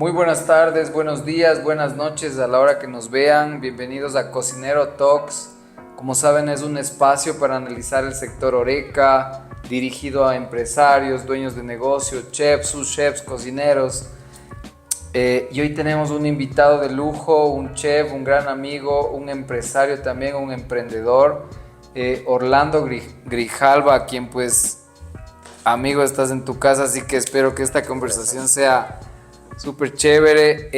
Muy buenas tardes, buenos días, buenas noches a la hora que nos vean. Bienvenidos a Cocinero Talks. Como saben, es un espacio para analizar el sector horeca, dirigido a empresarios, dueños de negocio, chefs, sous-chefs, cocineros. Y hoy tenemos un invitado de lujo, un chef, un gran amigo, un empresario también, un emprendedor, Orlando Grijalva, a quien pues, amigo, estás en tu casa, así que espero que esta conversación sea súper chévere.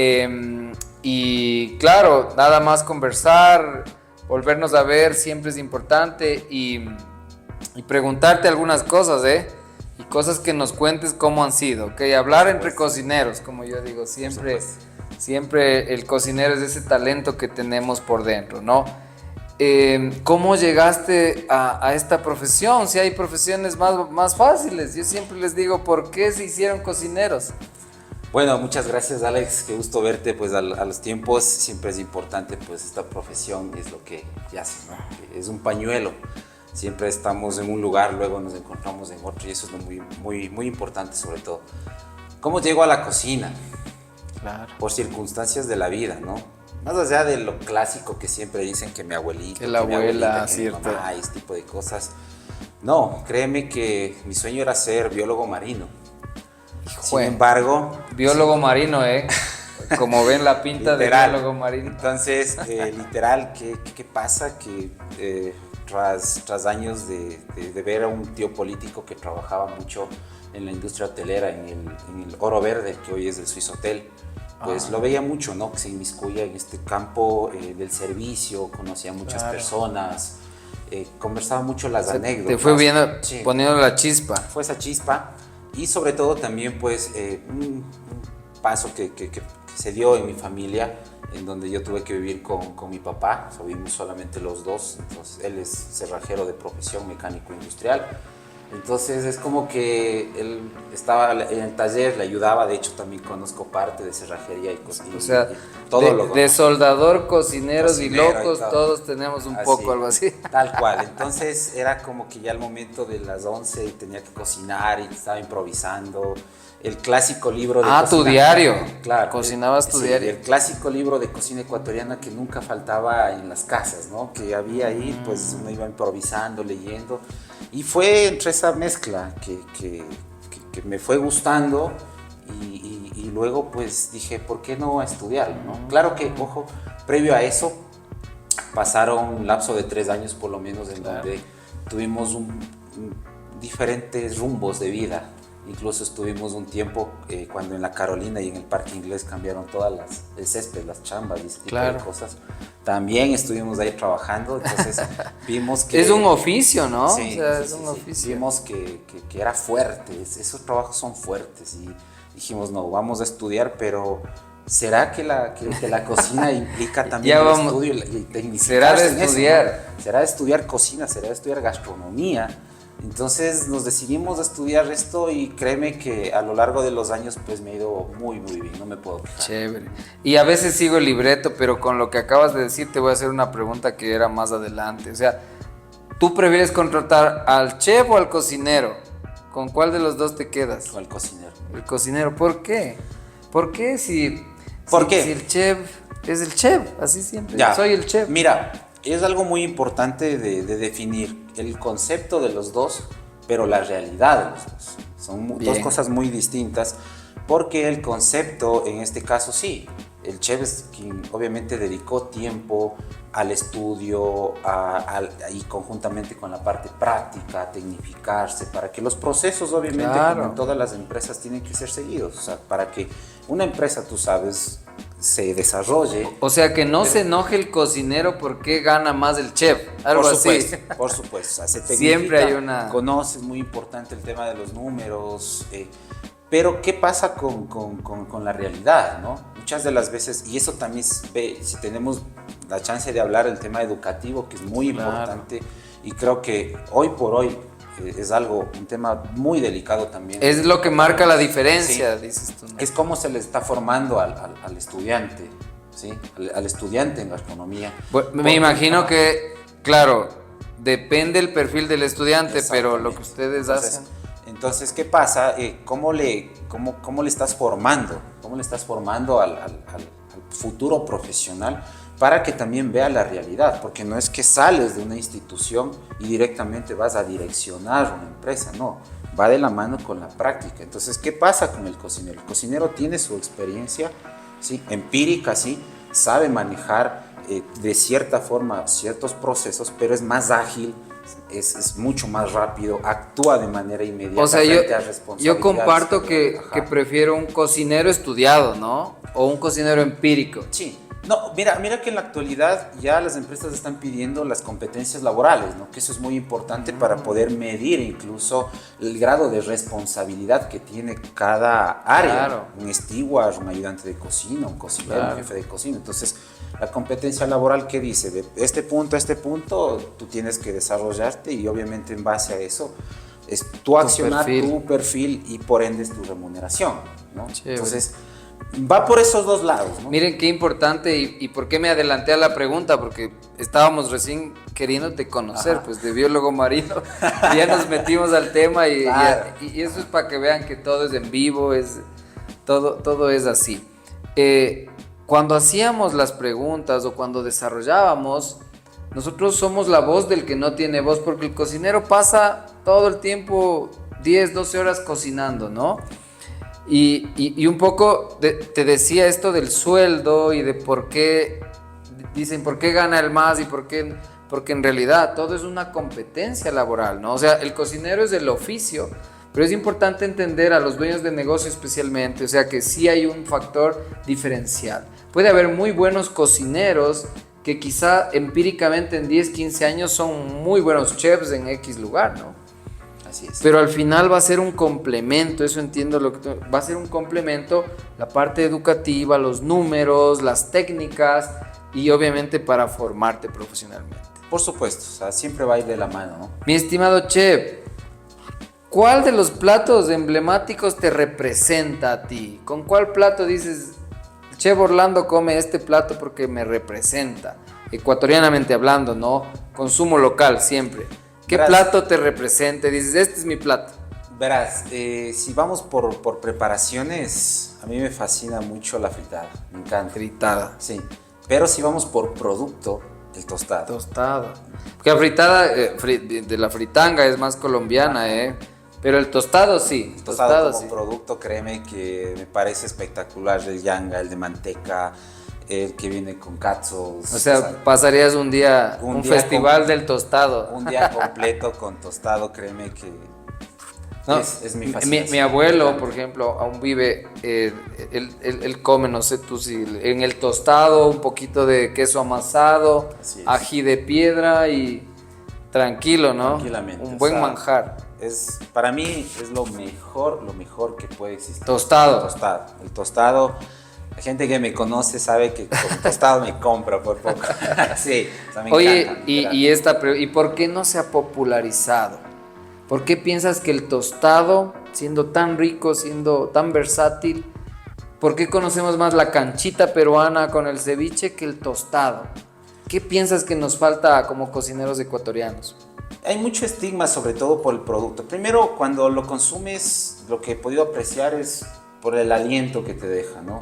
Y claro, nada más conversar, volvernos a ver siempre es importante y preguntarte algunas cosas, y cosas que nos cuentes cómo han sido, ¿ok? Hablar entre cocineros, como yo digo, siempre el cocinero es ese talento que tenemos por dentro, ¿no? ¿Cómo llegaste a esta profesión? Si hay profesiones más fáciles, yo siempre les digo, ¿por qué se hicieron cocineros? Bueno, muchas gracias, Alex, qué gusto verte. Pues a los tiempos siempre es importante, pues esta profesión es lo que hace, ¿no? Es un pañuelo. Siempre estamos en un lugar, luego nos encontramos en otro y eso es lo muy importante sobre todo. ¿Cómo llego a la cocina? Claro. Por circunstancias de la vida, ¿no? Más allá de lo clásico que siempre dicen que mi abuelita, que la abuela, que cierto, mi mamá y este tipo de cosas. No, créeme que mi sueño era ser biólogo marino. Sin embargo... Biólogo marino, como ven la pinta literal, de biólogo marino. Entonces, literal, ¿qué pasa? Que tras años de ver a un tío político que trabajaba mucho en la industria hotelera, en el Oro Verde, que hoy es el Swiss Hotel, pues lo veía mucho, ¿no? Que se inmiscuía en este campo del servicio, conocía a muchas personas, conversaba mucho las anécdotas. Te fue viendo, poniendo la chispa. Fue esa chispa y sobre todo también pues un paso que se dio en mi familia, en donde yo tuve que vivir con mi papá, vivimos solamente los dos. Entonces él es cerrajero de profesión, mecánico industrial. Entonces es como que él estaba en el taller, le ayudaba, de hecho también conozco parte de cerrajería y cocina. O sea, y todo de soldador, cocineros cocinero y locos, todos tenemos un poco algo así. Tal cual, entonces era como que ya el momento de las 11 y tenía que cocinar y estaba improvisando. El clásico libro de cocina. Tu diario. Claro. Cocinabas tu diario. El clásico libro de cocina ecuatoriana que nunca faltaba en las casas, ¿no? Que había ahí, pues uno iba improvisando, leyendo. Y fue entre esa mezcla que me fue gustando y luego pues dije, ¿por qué no estudiarlo, no? Claro que, ojo, previo a eso pasaron un lapso de 3 años por lo menos en donde tuvimos diferentes rumbos de vida. Incluso estuvimos un tiempo cuando en la Carolina y en el Parque Inglés cambiaron el césped, las chambas y ese tipo de cosas. También estuvimos ahí trabajando, entonces vimos que... Es un oficio, ¿no? Sí, es un oficio. Vimos que era fuerte, esos trabajos son fuertes y dijimos, no, vamos a estudiar, pero ¿será que la cocina implica también el estudio y tecnificarse en eso, ¿no? ¿Será de estudiar cocina? ¿Será de estudiar gastronomía? Entonces nos decidimos a estudiar esto y créeme que a lo largo de los años pues me ha ido muy bien, no me puedo quejar. Chévere. Y a veces sigo el libreto, pero con lo que acabas de decir te voy a hacer una pregunta que era más adelante. O sea, ¿tú prefieres contratar al chef o al cocinero? ¿Con cuál de los dos te quedas? Con el cocinero. El cocinero, ¿por qué? ¿Por qué si el chef es el chef? Así siempre, soy el chef. Mira, es algo muy importante de definir el concepto de los dos, pero la realidad de los dos. Son dos cosas muy distintas, porque el concepto, en este caso sí, el chef es quien obviamente dedicó tiempo al estudio y conjuntamente con la parte práctica, a tecnificarse, para que los procesos obviamente como en todas las empresas tienen que ser seguidos, o sea, para que una empresa, tú sabes, se desarrolle. O sea, que no se enoje el cocinero porque gana más el chef, algo así. Por supuesto, o sea, se tecnifica, siempre hay una... Conoces, muy importante el tema de los números, pero ¿qué pasa con la realidad, no? Muchas de las veces, y eso también si tenemos la chance de hablar del tema educativo, que es muy importante, y creo que hoy por hoy es un tema muy delicado también. Es lo que marca la diferencia, dices tú, ¿no? Es cómo se le está formando al estudiante, ¿sí? Al estudiante en gastronomía. Me imagino que, claro, depende el perfil del estudiante, pero lo que ustedes hacen... Entonces, ¿qué pasa? ¿Cómo le estás formando? ¿Cómo le estás formando al futuro profesional para que también vea la realidad? Porque no es que sales de una institución y directamente vas a direccionar una empresa, no. Va de la mano con la práctica. Entonces, ¿qué pasa con el cocinero? El cocinero tiene su experiencia, ¿sí?, empírica, ¿sí?, sabe manejar de cierta forma ciertos procesos, pero es más ágil, es mucho más rápido, actúa de manera inmediata. O sea, frente a responsabilidades. yo comparto que prefiero un cocinero estudiado, ¿no? O un cocinero empírico. Sí. No, mira que en la actualidad ya las empresas están pidiendo las competencias laborales, ¿no? Que eso es muy importante para poder medir incluso el grado de responsabilidad que tiene cada área. Claro. Un steward, un ayudante de cocina, un cocinero, Claro. un jefe de cocina. Entonces, la competencia laboral, ¿qué dice? De este punto a este punto, tú tienes que desarrollarte y obviamente en base a eso es tu accionar, tu perfil y por ende es tu remuneración, ¿no? Chévere. Entonces, va por esos dos lados, ¿no? Miren qué importante y por qué me adelanté a la pregunta, porque estábamos recién queriéndote conocer, pues de biólogo marino, y ya nos metimos al tema Claro. y eso es para que vean que todo es en vivo, todo es así. Cuando hacíamos las preguntas o cuando desarrollábamos, nosotros somos la voz del que no tiene voz, porque el cocinero pasa todo el tiempo 10, 12 horas cocinando, ¿no? Y un poco te decía esto del sueldo y de por qué, dicen, por qué gana el más y porque en realidad todo es una competencia laboral, ¿no? O sea, el cocinero es el oficio, pero es importante entender a los dueños de negocio especialmente, o sea, que sí hay un factor diferencial. Puede haber muy buenos cocineros que quizá empíricamente en 10, 15 años son muy buenos chefs en X lugar, ¿no? Así es. Pero al final va a ser un complemento, eso entiendo va a ser un complemento, la parte educativa, los números, las técnicas y obviamente para formarte profesionalmente. Por supuesto, o sea, siempre va a ir de la mano, ¿no? Mi estimado chef, ¿cuál de los platos emblemáticos te representa a ti? ¿Con cuál plato dices, Chef Orlando come este plato porque me representa? Ecuatorianamente hablando, ¿no? Consumo local siempre. ¿Qué Verás, plato te representa? Dices, este es mi plato. Verás, si vamos por preparaciones, a mí me fascina mucho la fritada, me encanta. Fritada. Sí, pero si vamos por producto, el tostado. Tostada. Porque la fritada de la fritanga es más colombiana, pero el tostado sí. El tostado como sí. producto, créeme que me parece espectacular. El yanga, el de manteca, el que viene con katsos. O sea, pasarías un día, un festival del tostado. Un día completo con tostado, créeme que no, es mi fascinación. Mi abuelo, por ejemplo, aún vive, él come, no sé tú si, en el tostado un poquito de queso amasado, ají de piedra y tranquilo, ¿no? Tranquilamente. Un buen manjar. Para mí es lo mejor que puede existir. Tostado. El tostado. La gente que me conoce sabe que con tostado me compra por poco. Sí, o sea, me encanta. ¿Y por qué no se ha popularizado? ¿Por qué piensas que el tostado, siendo tan rico, siendo tan versátil, por qué conocemos más la canchita peruana con el ceviche que el tostado? ¿Qué piensas que nos falta como cocineros ecuatorianos? Hay mucho estigma, sobre todo por el producto. Primero, cuando lo consumes, lo que he podido apreciar es por el aliento que te deja, ¿no?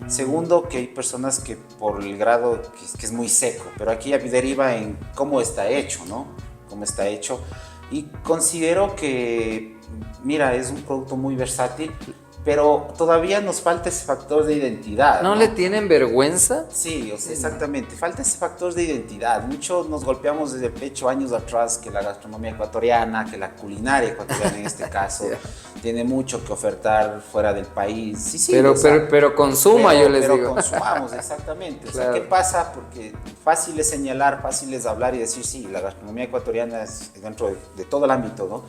Segundo, que hay personas que por el grado que es muy seco, pero aquí ya deriva en cómo está hecho, ¿no? Cómo está hecho. Y considero que, mira, es un producto muy versátil, pero todavía nos falta ese factor de identidad. ¿No le tienen vergüenza? Sí, o sea, exactamente. Falta ese factor de identidad. Muchos nos golpeamos desde el pecho años atrás que la gastronomía ecuatoriana, que la culinaria ecuatoriana en este caso, tiene mucho que ofertar fuera del país. Sí, pero consuma, yo les digo. Pero consumamos, exactamente. Claro. O sea, ¿qué pasa? Porque fácil es señalar, fácil es hablar y decir, sí, la gastronomía ecuatoriana es dentro de todo el ámbito, ¿no?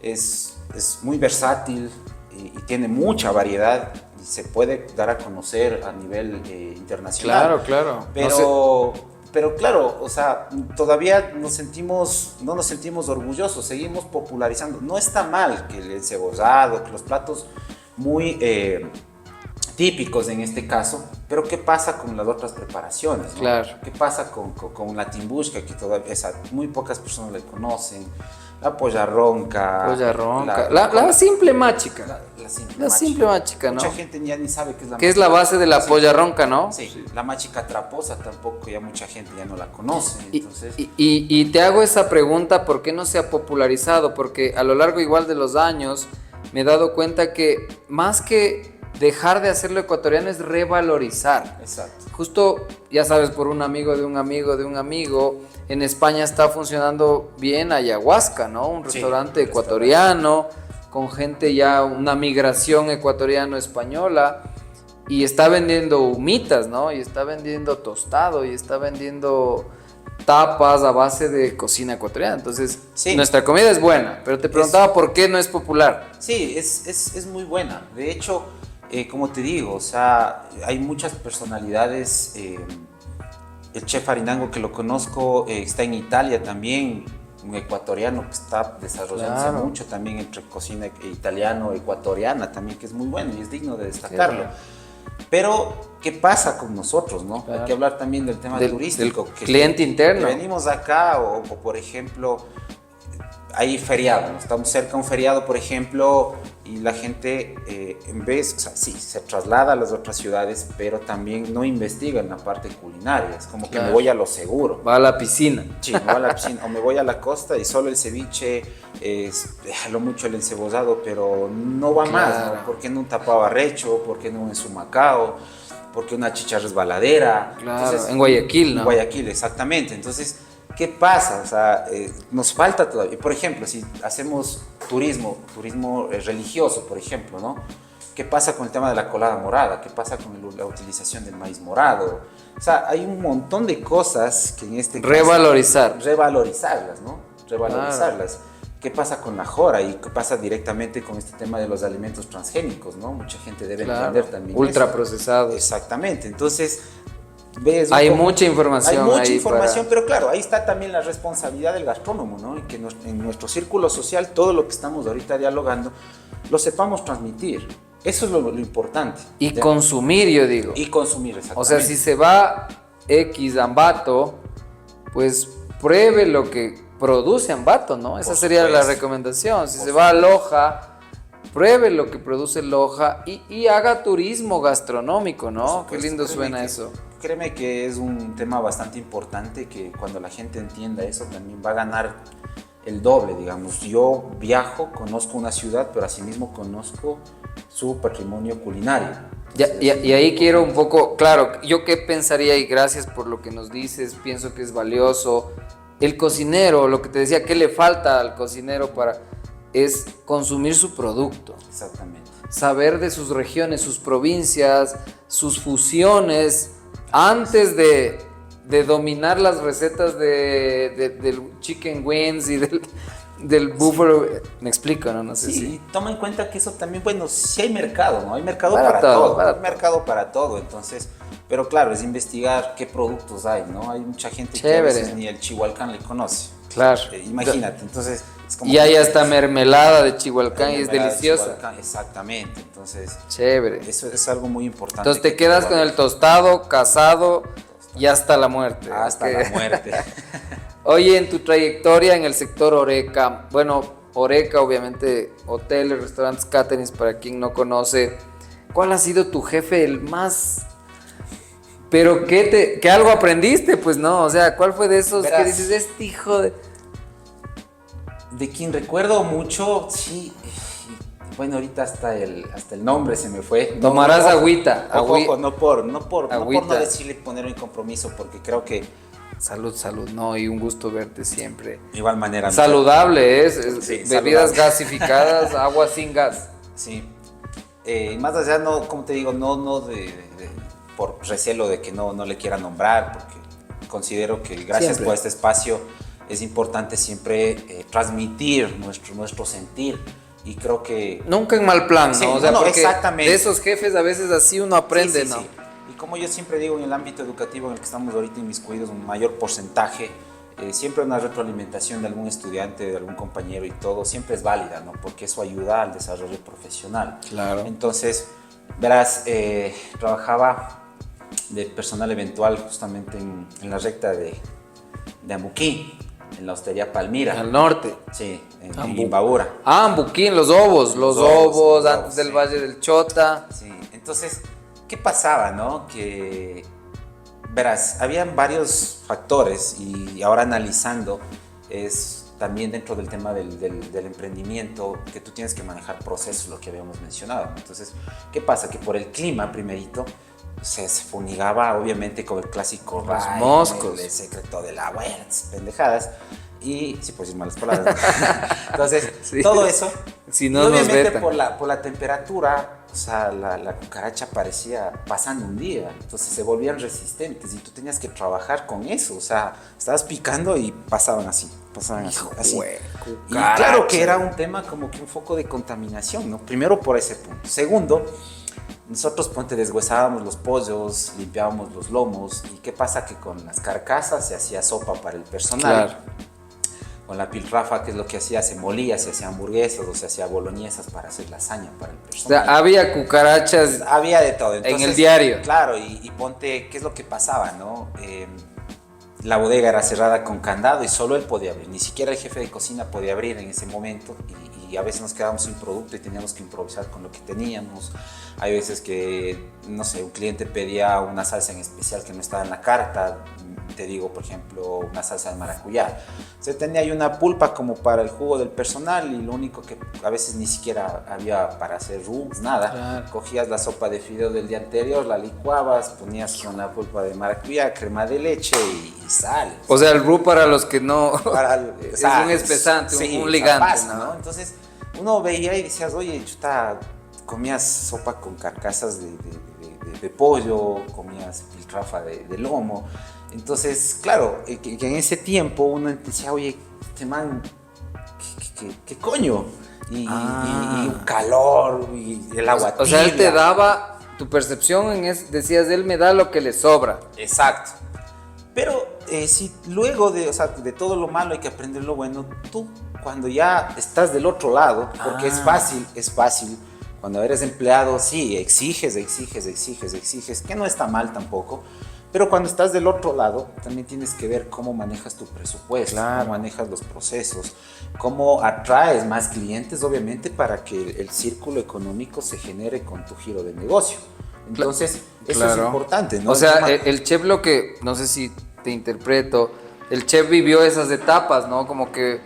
Es muy versátil y tiene mucha variedad y se puede dar a conocer a nivel internacional. Claro. Pero claro, o sea, todavía no nos sentimos orgullosos, seguimos popularizando. No está mal que el encebollado, que los platos muy típicos en este caso, pero ¿qué pasa con las otras preparaciones? ¿No? Claro. ¿Qué pasa con la timbushka, que todavía muy pocas personas le conocen? La polla ronca. La simple machica. La simple machica, ¿no? Mucha gente ya ni sabe qué es la machica. Que es la base de la polla ronca, ¿no? Sí, la machica traposa tampoco, ya mucha gente ya no la conoce. Entonces... Y te hago esa pregunta, ¿por qué no se ha popularizado? Porque a lo largo igual de los años me he dado cuenta que más que dejar de hacerlo ecuatoriano es revalorizar. Exacto. Justo, ya sabes, por un amigo de un amigo, en España está funcionando bien Ayahuasca, ¿no? Un restaurante ecuatoriano, con gente ya, una migración ecuatoriano-española, y está vendiendo humitas, ¿no? Y está vendiendo tostado, y está vendiendo tapas a base de cocina ecuatoriana. Entonces, nuestra comida es buena, pero te preguntaba por qué no es popular. Sí, es muy buena. De hecho, como te digo, o sea, hay muchas personalidades. El chef Arinango, que lo conozco, está en Italia también, un ecuatoriano que está desarrollándose mucho también entre cocina italiano-ecuatoriana también, que es muy bueno y es digno de destacarlo. Pero, ¿qué pasa con nosotros, no? Hay que hablar también del tema turístico. Del cliente interno. Que venimos acá o, por ejemplo, hay feriado, ¿no? Estamos cerca de un feriado, por ejemplo, y la gente en vez, o sea, sí, se traslada a las otras ciudades, pero también no investiga en la parte culinaria. Es como que me voy a lo seguro. Va a la piscina. Sí, me voy a la piscina. O me voy a la costa y solo el ceviche, déjalo mucho el encebozado, pero no va más, ¿no? ¿Por qué no un tapabarrecho? ¿Por qué no un sumacao? ¿Por qué una chicha resbaladera? Claro, entonces, en Guayaquil, ¿no? En Guayaquil, exactamente. Entonces, ¿qué pasa? O sea, nos falta todavía. Por ejemplo, si hacemos turismo religioso, por ejemplo, ¿no? ¿Qué pasa con el tema de la colada morada? ¿Qué pasa con la utilización del maíz morado? O sea, hay un montón de cosas que en este caso... Revalorizarlas, ¿no? Revalorizarlas. Claro. ¿Qué pasa con la jora? Y qué pasa directamente con este tema de los alimentos transgénicos, ¿no? Mucha gente debe entender también ultraprocesados. Exactamente. Entonces... Hay mucha información. Pero claro, ahí está también la responsabilidad del gastrónomo, ¿no? Y que en nuestro círculo social, todo lo que estamos ahorita dialogando, lo sepamos transmitir. Eso es lo importante. Y consumir, yo digo. Y consumir, exactamente. O sea, si se va X a Ambato, pues pruebe lo que produce Ambato, ¿no? Esa sería la recomendación. Si se va a Loja, pruebe lo que produce Loja y haga turismo gastronómico, ¿no? Qué lindo suena eso. Créeme que es un tema bastante importante, que cuando la gente entienda eso también va a ganar el doble, digamos. Yo viajo, conozco una ciudad, pero asimismo conozco su patrimonio culinario. Entonces, y ahí quiero un poco, claro, yo qué pensaría, y gracias por lo que nos dices, pienso que es valioso. El cocinero, lo que te decía, ¿qué le falta al cocinero es consumir su producto? Exactamente. Saber de sus regiones, sus provincias, sus fusiones, antes de dominar las recetas del chicken wings y del buffalo. Me explico, ¿no? No sé si. Sí, toma en cuenta que eso también, bueno, sí hay mercado, ¿no? Hay mercado para todo. Hay mercado para todo, entonces, pero claro, es investigar qué productos hay, ¿no? Hay mucha gente que a veces ni el chihualcán le conoce. Claro. Imagínate, entonces... Es como y hay hasta mermelada de chihualcán y es deliciosa. Exactamente, entonces... Chévere. Eso es algo muy importante. Entonces te quedas con el tostado, casado y hasta la muerte. Hasta la muerte. Oye, en tu trayectoria en el sector Horeca, bueno, Horeca obviamente, hoteles, restaurantes, caterings, para quien no conoce, ¿cuál ha sido tu jefe, el más... Pero que algo aprendiste, pues no, o sea, ¿cuál fue de esos que dices, este hijo de... De quien recuerdo mucho, sí, bueno, ahorita hasta el nombre se me fue. Tomarás agüita. Ojo, no por no decirle poner en compromiso, porque creo que... Salud, no, y un gusto verte siempre. De igual manera. Saludable sí, bebidas saludable. Gasificadas, agua sin gas. Sí, más allá, no, como te digo, no por recelo de que no le quiera nombrar, porque considero que gracias por este espacio es importante siempre transmitir nuestro sentir, y creo que... Nunca en mal plan, ¿no? Sí, o sea, no, porque exactamente. De esos jefes a veces así uno aprende, ¿no? Sí. Y como yo siempre digo, en el ámbito educativo en el que estamos ahorita inmiscuidos, un mayor porcentaje, siempre una retroalimentación de algún estudiante, de algún compañero y todo, siempre es válida, ¿no? Porque eso ayuda al desarrollo profesional. Claro. Entonces, Verás, trabajaba de personal eventual justamente en la recta de Ambuquí, en la hostería Palmira. Al norte. Sí, en Imbabura. Ah, Ambuquí, los Obos, antes del sí. Valle del Chota. Sí, entonces, ¿qué pasaba, no? Que, verás, habían varios factores y ahora analizando es también dentro del tema del emprendimiento que tú tienes que manejar procesos, lo que habíamos mencionado. Entonces, ¿qué pasa? Que por el clima, primerito, se funigaba obviamente con el clásico Los rayo, moscos. el secreto de la buena, pendejadas. Y sí, pues decir malas palabras, ¿no? Entonces, Sí. todo eso. Si no y nos obviamente vetan. por la temperatura, o sea, la cucaracha parecía pasando un día. Entonces se volvían resistentes y tú tenías que trabajar con eso. O sea, estabas picando y pasaban así. Así. Y claro que era un tema como que un foco de contaminación, ¿no? Primero por ese punto. Segundo, nosotros deshuesábamos los pollos, limpiábamos los lomos. ¿Y qué pasa? Que con las carcasas se hacía sopa para el personal. Claro. Con la piltrafa, que es lo que hacía, se molía, se hacía hamburguesas o se hacía boloñesas para hacer lasaña para el O personal. sea, había cucarachas. Había de todo. Entonces, en el diario. Claro, y ponte, ¿qué es lo que pasaba, no? La bodega era cerrada con candado y solo él podía abrir. Ni siquiera el jefe de cocina podía abrir en ese momento y a veces nos quedábamos sin producto y teníamos que improvisar con lo que teníamos. Hay veces que, no sé, un cliente pedía una salsa en especial que no estaba en la carta. Te digo, por ejemplo, una salsa de maracuyá. Se tenía ahí una pulpa como para el jugo del personal y lo único que a veces ni siquiera había para hacer rubs, nada. Claro. Cogías la sopa de fideo del día anterior, la licuabas, ponías con la pulpa de maracuyá, crema de leche y sal. O sea, el roux para los que no. Es un espesante, un ligante, ¿no? Entonces, uno veía y decías, oye, chuta, comías sopa con carcasas de pollo, comías piltrafa de lomo. Entonces, claro, que en ese tiempo uno decía, oye, este man, ¿qué coño? Y un calor, y el agua tibia. O sea, él te daba, tu percepción decías, él me da lo que le sobra. Exacto. Pero si luego de todo lo malo hay que aprender lo bueno, tú cuando ya estás del otro lado, porque es fácil, cuando eres empleado, sí, exiges, que no está mal tampoco. Pero cuando estás del otro lado, también tienes que ver cómo manejas tu presupuesto, claro, cómo manejas los procesos, cómo atraes más clientes, obviamente, para que el círculo económico se genere con tu giro de negocio. Entonces, eso es importante, ¿no? O sea, el chef lo que, no sé si te interpreto, el chef vivió esas etapas, ¿no? Como que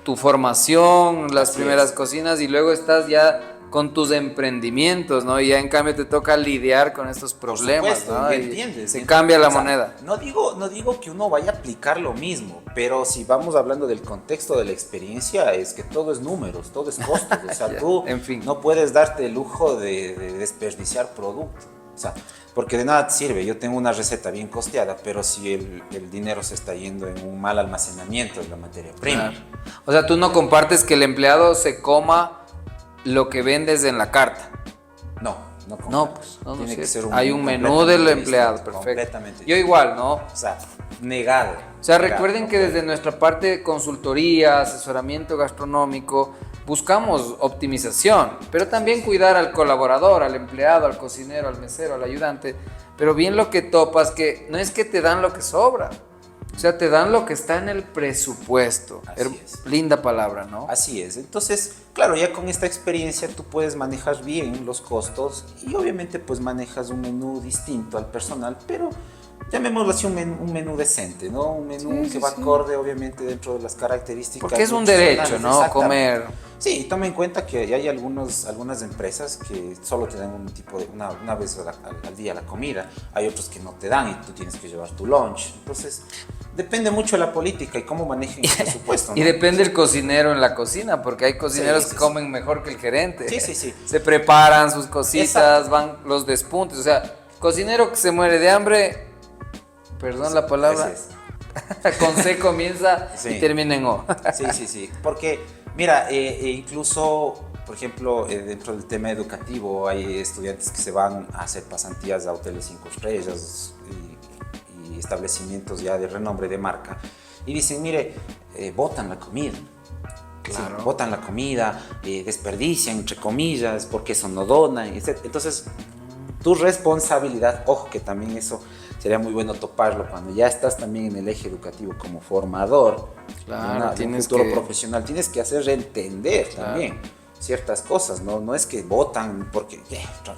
tu formación, las primeras cocinas y luego estás ya con tus emprendimientos, ¿no? Y ya en cambio te toca lidiar con estos problemas, supuesto, ¿no? ¿me Y entiendes? se cambia la moneda. No digo que uno vaya a aplicar lo mismo, pero si vamos hablando del contexto de la experiencia, es que todo es números, todo es costos. O sea, tú no puedes darte el lujo de desperdiciar producto. O sea, porque de nada te sirve. Yo tengo una receta bien costeada, pero si el dinero se está yendo en un mal almacenamiento de la materia prima. Claro. O sea, tú no compartes que el empleado se coma lo que vendes en la carta. No, tiene que ser hay un menú del empleado, perfecto. Yo igual, ¿no? O sea, negado. O sea, recuerden que desde nuestra parte de consultoría, asesoramiento gastronómico, buscamos optimización, pero también cuidar al colaborador, al empleado, al cocinero, al mesero, al ayudante. Pero bien lo que topas, que no es que te dan lo que sobra. O sea, te dan lo que está en el presupuesto. Linda palabra, ¿no? Así es. Entonces, claro, ya con esta experiencia tú puedes manejar bien los costos y obviamente pues manejas un menú distinto al personal, pero llamémoslo así un menú decente, ¿no? Un menú que va acorde obviamente dentro de las características. Porque es un derecho, ¿no? Comer. Sí, toma en cuenta que hay algunas empresas que solo te dan un tipo de una vez al día la comida. Hay otros que no te dan y tú tienes que llevar tu lunch. Entonces, depende mucho de la política y cómo manejen el presupuesto, ¿no? Y depende del cocinero en la cocina, porque hay cocineros que comen mejor que el gerente. Sí. Se preparan sus cositas, van los despuntes. O sea, cocinero que se muere de hambre, perdón la palabra, con C comienza y termina en O. Sí. Porque, mira, incluso, por ejemplo, dentro del tema educativo, hay estudiantes que se van a hacer pasantías a hoteles 5 estrellas y establecimientos ya de renombre de marca y dicen, mire, botan la comida. Claro. Sí, botan la comida, desperdician, entre comillas, porque eso no dona, etc. Entonces, tu responsabilidad, ojo que también eso sería muy bueno toparlo cuando ya estás también en el eje educativo como formador, Claro, de un futuro profesional, tienes que hacer entender también ciertas cosas, no es que votan porque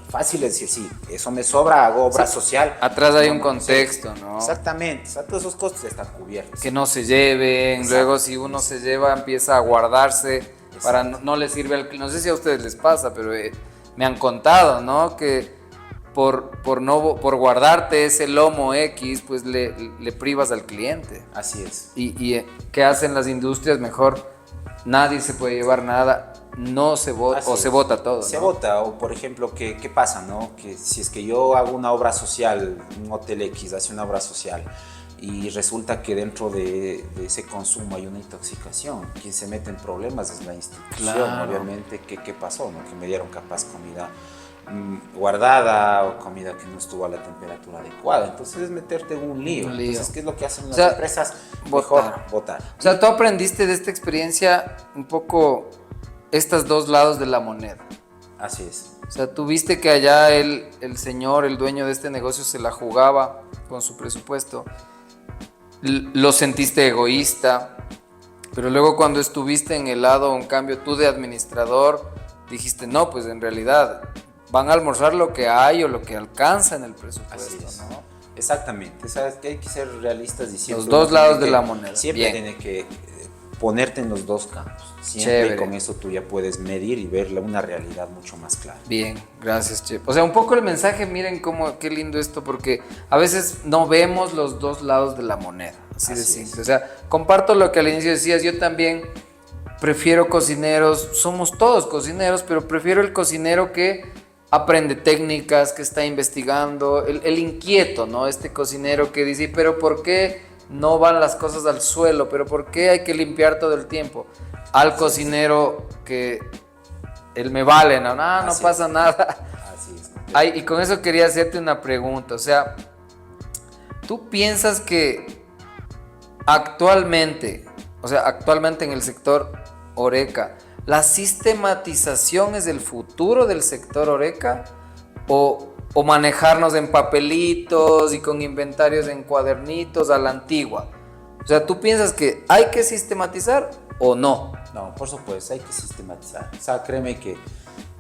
fácil es decir, sí, eso me sobra, hago obra social. Atrás hay un contexto, ¿no? Exactamente, o sea, todos esos costos están cubiertos. Que no se lleven, exacto. Luego si uno se lleva empieza a guardarse, exacto. Para no le sirve al cliente. No sé si a ustedes les pasa, pero me han contado, ¿no? Que por guardarte ese lomo X, pues le privas al cliente. Así es. Y ¿qué hacen las industrias? Mejor nadie se puede llevar nada. No se vota, o se vota todo. Se vota, o por ejemplo, ¿qué pasa, no? Que si es que yo hago una obra social, un hotel X hace una obra social, y resulta que dentro de ese consumo hay una intoxicación, quien se mete en problemas es la institución, claro. Obviamente, ¿qué pasó, no? Que me dieron capaz comida guardada o comida que no estuvo a la temperatura adecuada, entonces es meterte en un lío. Entonces, ¿qué es lo que hacen las empresas? Mejor votar. O sea, tú aprendiste de esta experiencia un poco estos dos lados de la moneda. Así es. O sea, tú viste que allá el señor, el dueño de este negocio se la jugaba con su presupuesto, lo sentiste egoísta, pero luego cuando estuviste en el lado, en cambio tú de administrador, dijiste, no, pues en realidad van a almorzar lo que hay o lo que alcanza en el presupuesto, ¿no? Exactamente, sabes que hay que ser realistas diciendo los dos lados de la moneda. Siempre tiene que ponerte en los dos campos. Siempre con eso tú ya puedes medir y ver una realidad mucho más clara. Bien, gracias, Chef. O sea, un poco el mensaje, miren qué lindo esto, porque a veces no vemos los dos lados de la moneda, así de simple. O sea, comparto lo que al inicio decías, yo también prefiero cocineros, somos todos cocineros, pero prefiero el cocinero que aprende técnicas, que está investigando, el inquieto, ¿no? Este cocinero que dice, pero ¿por qué no van las cosas al suelo? ¿Pero por qué hay que limpiar todo el tiempo? Al cocinero que él me vale, no pasa nada. Así es. Ay, y con eso quería hacerte una pregunta, o sea, ¿tú piensas que actualmente en el sector Horeca, la sistematización es el futuro del sector Horeca o manejarnos en papelitos y con inventarios en cuadernitos a la antigua? O sea, ¿tú piensas que hay que sistematizar o no? No, por supuesto, hay que sistematizar. O sea, créeme que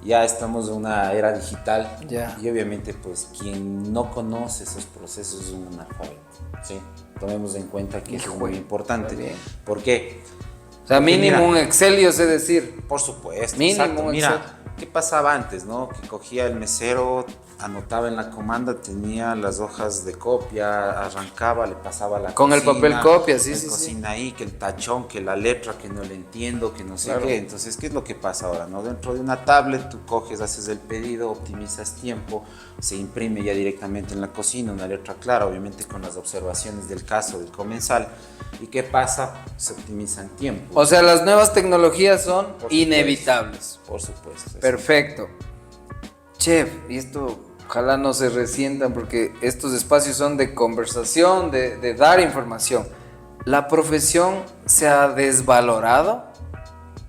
ya estamos en una era digital y obviamente pues quien no conoce esos procesos es un analfabeto, ¿sí? Tomemos en cuenta que es muy importante. ¿Por qué? O sea, mínimo un Excel, yo sé decir. Por supuesto, mínimo exacto. Un Excel. Mira, ¿qué pasaba antes, no? Que cogía el mesero, anotaba en la comanda, tenía las hojas de copia, arrancaba, le pasaba la con cocina, el papel copia, sí. Cocina ahí, que el tachón, que la letra, que no le entiendo, que no sé qué. Entonces, ¿qué es lo que pasa ahora, no? Dentro de una tablet, tú coges, haces el pedido, optimizas tiempo, se imprime ya directamente en la cocina, una letra clara, obviamente con las observaciones del caso, del comensal. ¿Y qué pasa? Se optimizan tiempo. O sea, las nuevas tecnologías son inevitables. Por supuesto. Perfecto. Chef, y esto ojalá no se resientan porque estos espacios son de conversación, de dar información. ¿La profesión se ha desvalorado?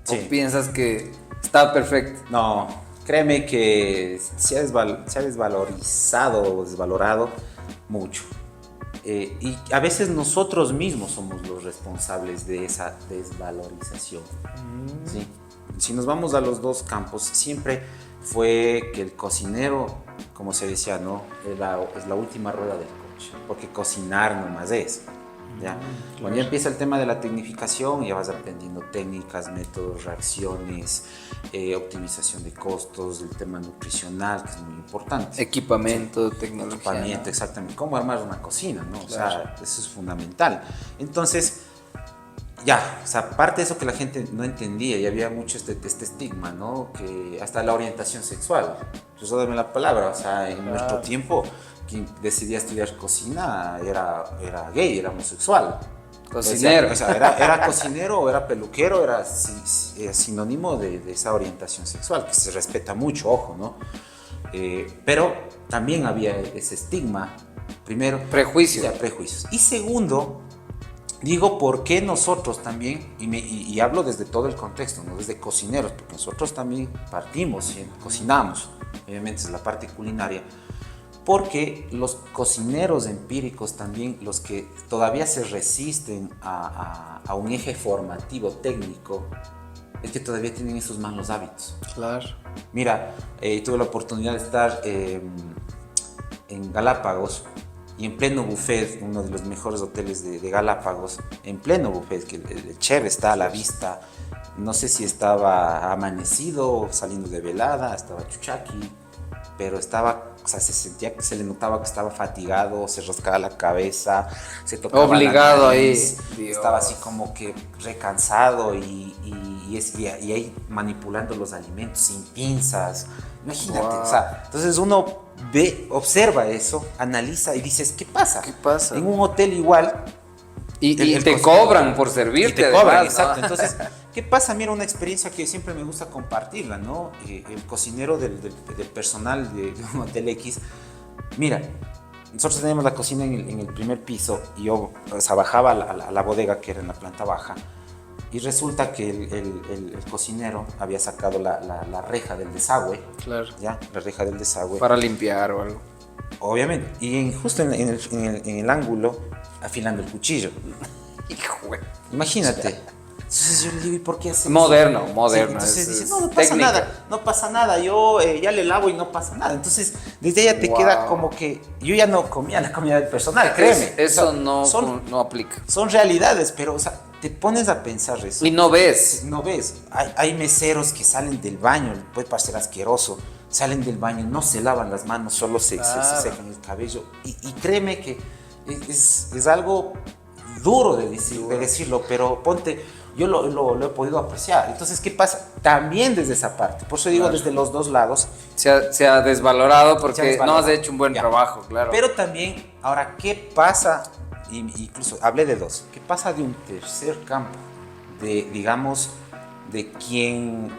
Sí. ¿O piensas que está perfecto? No, créeme que se ha desvalorizado o desvalorado mucho. Y a veces nosotros mismos somos los responsables de esa desvalorización. ¿Sí? Si nos vamos a los dos campos, siempre fue que el cocinero, como se decía, ¿no? Es la última rueda del coche, porque cocinar nomás es. ¿Ya? Cuando ya empieza el tema de la tecnificación, ya vas aprendiendo técnicas, métodos, reacciones, optimización de costos, el tema nutricional, que es muy importante. Equipamiento, tecnología. Equipamiento, exactamente. Cómo armar una cocina, ¿no? Claro. O sea, eso es fundamental. Entonces, o sea, aparte de eso que la gente no entendía y había mucho este estigma, ¿no? Que hasta la orientación sexual, eso dame la palabra, o sea, en nuestro tiempo, quien decidía estudiar cocina era gay, era homosexual. Cocinero. O sea, era cocinero o era peluquero, era sinónimo de esa orientación sexual, que se respeta mucho, ojo, ¿no? Pero también había ese estigma, primero. Prejuicios. Prejuicios. Y segundo, Digo, ¿por qué nosotros también, y hablo desde todo el contexto, no desde cocineros, porque nosotros también partimos, cocinamos, obviamente es la parte culinaria, porque los cocineros empíricos también, los que todavía se resisten a un eje formativo técnico, es que todavía tienen esos malos hábitos. Claro. Mira, tuve la oportunidad de estar en Galápagos y en pleno buffet, uno de los mejores hoteles de Galápagos, en pleno buffet, que el chef está a la vista, no sé si estaba amanecido, saliendo de velada, estaba chuchaqui, pero estaba, o sea, se sentía, se le notaba que estaba fatigado, se rascaba la cabeza, se tocaba obligado la nariz, ahí. estaba así como que recansado y ahí manipulando los alimentos sin pinzas. Imagínate, Wow. o sea, entonces uno ve, observa eso, analiza y dices, ¿qué pasa? ¿Qué pasa? En un hotel igual. Y el te cocinero- cobran por servirte. y te cobran, además, ¿no? exacto. Entonces, ¿qué pasa? Mira, una experiencia que siempre me gusta compartirla, ¿no? El cocinero del personal de un hotel X, mira, nosotros teníamos la cocina en el primer piso y yo, o sea, bajaba a la bodega que era en la planta baja y resulta que el cocinero había sacado la reja del desagüe, Claro. ¿ya? La reja del desagüe. Para limpiar o algo. Obviamente. Y justo en el ángulo, afilando el cuchillo. Hijo, güey. Imagínate. Entonces yo le digo, ¿y por qué hace Moderno, eso? moderno. Sí, entonces es dice, no pasa técnica. nada, no pasa nada, yo ya le lavo y no pasa nada. Entonces, desde ella te Wow. queda como que yo ya no comía la comida del personal, créeme. Eso O sea, no aplica. son realidades, pero, o sea, te pones a pensar eso. Y no ves. No ves, hay meseros que salen del baño, puede parecer asqueroso, salen del baño, no se lavan las manos, solo se secan el cabello. Y créeme que es algo duro de decirlo, pero ponte, yo lo he podido apreciar. Entonces, ¿qué pasa? También desde esa parte, por eso digo desde los dos lados. Se ha desvalorado porque Se ha desvalorado. no has hecho un buen Ya. trabajo, claro. Pero también, ahora, ¿qué pasa? Incluso hablé de dos. ¿Qué pasa de un tercer campo? Digamos, de quien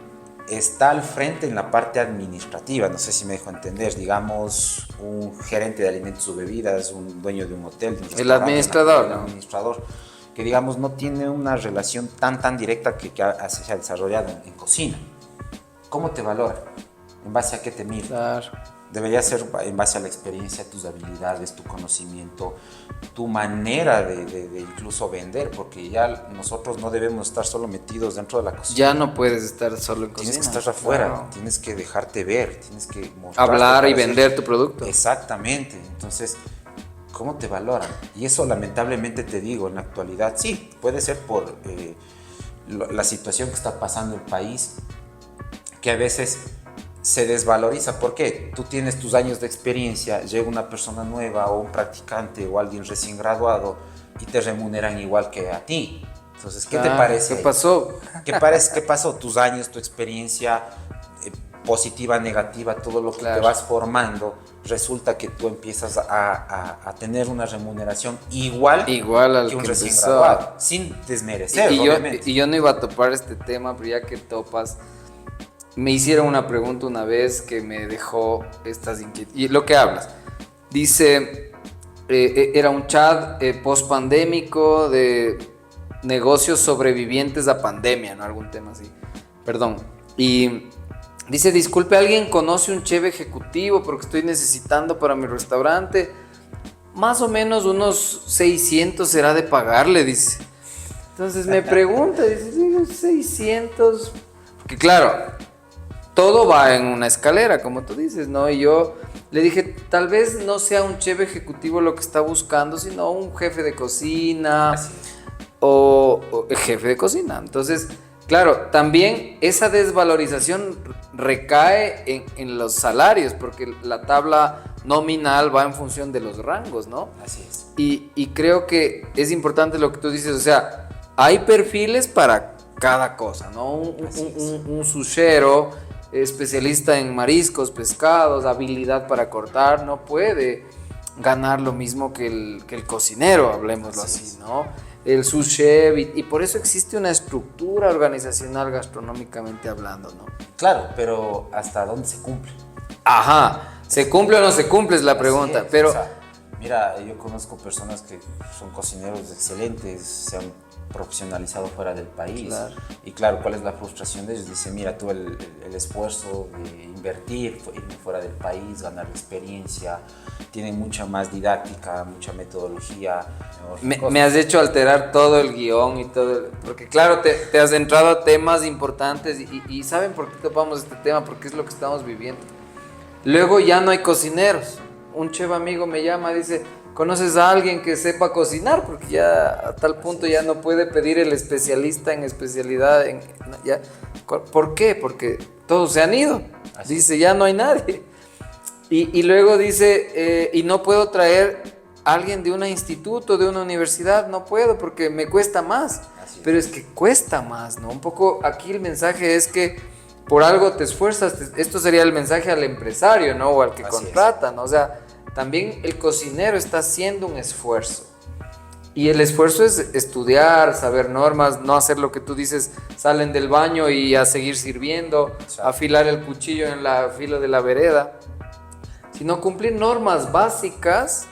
está al frente en la parte administrativa, no sé si me dejo entender, digamos, un gerente de alimentos o bebidas, un dueño de un hotel, de un restaurante, administrador, el ¿no? administrador, que digamos no tiene una relación tan directa que se ha desarrollado en cocina. ¿Cómo te valora? ¿En base a qué te mira? Claro. Debería ser en base a la experiencia, tus habilidades, tu conocimiento, tu manera de incluso vender, porque ya nosotros no debemos estar solo metidos dentro de la cocina. Ya no puedes estar solo en cocina. Tienes que estar afuera, Claro. tienes que dejarte ver, tienes que mostrarte. Hablar y para vender hacer- tu producto. Exactamente. Entonces, ¿cómo te valoran? Y eso lamentablemente te digo, en la actualidad, sí, puede ser por la situación que está pasando el país, que a veces se desvaloriza. ¿Por qué? Tú tienes tus años de experiencia, llega una persona nueva o un practicante o alguien recién graduado y te remuneran igual que a ti. Entonces, ¿qué te parece? ¿Qué pasó? ¿Qué pasó? Tus años, tu experiencia positiva, negativa, todo lo que Claro. te vas formando, resulta que tú empiezas a tener una remuneración igual Al que un que recién empezó. graduado, sin desmerecer, obviamente. Y yo no iba a topar este tema, pero ya que topas, me hicieron una pregunta una vez que me dejó estas inquietudes. Y lo que hablas, dice, era un chat post-pandémico de negocios sobrevivientes a pandemia, ¿no? Algún tema así, perdón. Y dice, disculpe, ¿alguien conoce un chef ejecutivo porque estoy necesitando para mi restaurante? Más o menos unos 600 será de pagarle, dice. Entonces me pregunta, dice, "Sí, 600, porque claro, todo va en una escalera, como tú dices, ¿no? Y yo le dije, tal vez no sea un chef ejecutivo lo que está buscando, sino un jefe de cocina Así es. o jefe de cocina. Entonces, claro, también esa desvalorización recae en los salarios, porque la tabla nominal va en función de los rangos, ¿no? Así es. Y creo que es importante lo que tú dices, o sea, hay perfiles para cada cosa, ¿no? Un sushero, especialista en mariscos, pescados, habilidad para cortar, no puede ganar lo mismo que el cocinero, hablemoslo así, ¿no? El sous chef, y por eso existe una estructura organizacional gastronómicamente hablando, ¿no? Claro, pero ¿hasta dónde se cumple? Ajá, ¿se cumple o no se cumple? Es la pregunta, Así es, pero o sea, Mira, yo conozco personas que son cocineros excelentes, se han profesionalizado fuera del país. Claro. Y claro, ¿cuál es la frustración de ellos? Dicen, mira, tú el esfuerzo de invertir, irme fuera del país, ganar experiencia, tienen mucha más didáctica, mucha metodología. Me has hecho alterar todo el guión y todo, porque claro, te has entrado a temas importantes y ¿saben por qué topamos este tema? Porque es lo que estamos viviendo. Luego ya no hay cocineros. Un chef amigo me llama, dice, ¿conoces a alguien que sepa cocinar? Porque ya a tal punto ya no puede pedir el especialista en especialidad. Ya. ¿Por qué? Porque todos se han ido. Así. Dice, ya no hay nadie. Y luego dice, y no puedo traer a alguien de un instituto, de una universidad, no puedo porque me cuesta más. Pero es que cuesta más, ¿no? Un poco aquí el mensaje es que por algo te esfuerzas. Esto sería el mensaje al empresario, ¿no? O al que contrata, ¿no? O sea, también el cocinero está haciendo un esfuerzo. Y el esfuerzo es estudiar, saber normas, no hacer lo que tú dices, salen del baño y a seguir sirviendo, afilar el cuchillo en la filo de la vereda, sino cumplir normas básicas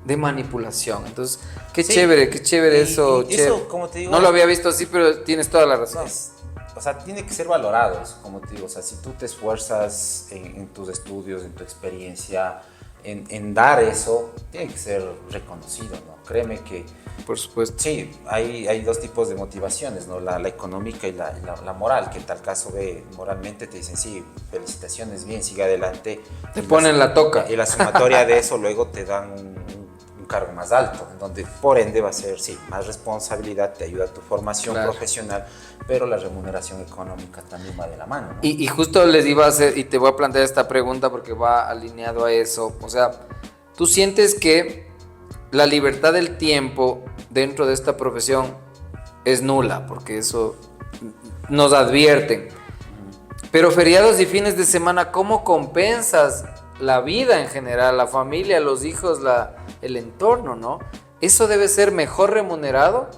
de manipulación. Entonces, qué chévere eso, y eso, como te digo, no lo había visto así, pero tienes toda la razón. O sea, tiene que ser valorados, como te digo. O sea, si tú te esfuerzas en tus estudios, en tu experiencia, en dar eso, tiene que ser reconocido, ¿no? Créeme que... Por supuesto. Sí, hay dos tipos de motivaciones, ¿no? La económica y la moral, que en tal caso moralmente te dicen, sí, felicitaciones, bien, sigue adelante. Te ponen la toca. Y la sumatoria de eso luego te dan un cargo más alto, en donde por ende va a ser, sí, más responsabilidad, te ayuda a tu formación profesional, pero la remuneración económica también va de la mano, ¿no? Y justo les iba a hacer, y te voy a plantear esta pregunta porque va alineado a eso. O sea, ¿tú sientes que la libertad del tiempo dentro de esta profesión es nula? Porque eso nos advierten. Pero feriados y fines de semana, ¿cómo compensas la vida en general, la familia, los hijos, el entorno, ¿no? ¿Eso debe ser mejor remunerado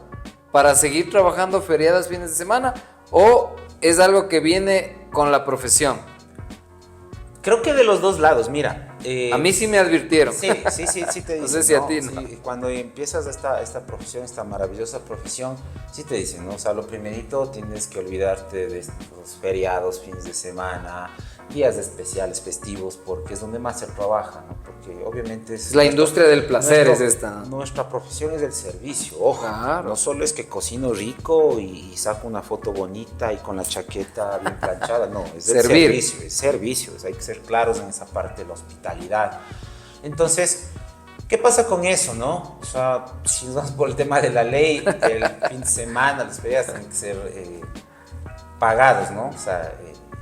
para seguir trabajando feriados, fines de semana? ¿O es algo que viene con la profesión? Creo que de los dos lados, mira. A mí sí me advirtieron. Sí te dicen. No sé si a ti, ¿no? Sí, cuando empiezas esta profesión, esta maravillosa profesión, sí te dicen, ¿no? O sea, lo primerito tienes que olvidarte de estos feriados, fines de semana, días especiales, festivos, porque es donde más se trabaja, ¿no? Porque obviamente es la industria del placer es esta, ¿no? Nuestra profesión es el servicio, ojo. Claro. No solo es que cocino rico y saco una foto bonita y con la chaqueta bien planchada, no, es el servicio, es servicio, hay que ser claros en esa parte de la hospitalidad. Entonces, ¿qué pasa con eso, no? O sea, si nos vamos por el tema de la ley, el fin de semana, las ferias tienen que ser pagados, ¿no? O sea,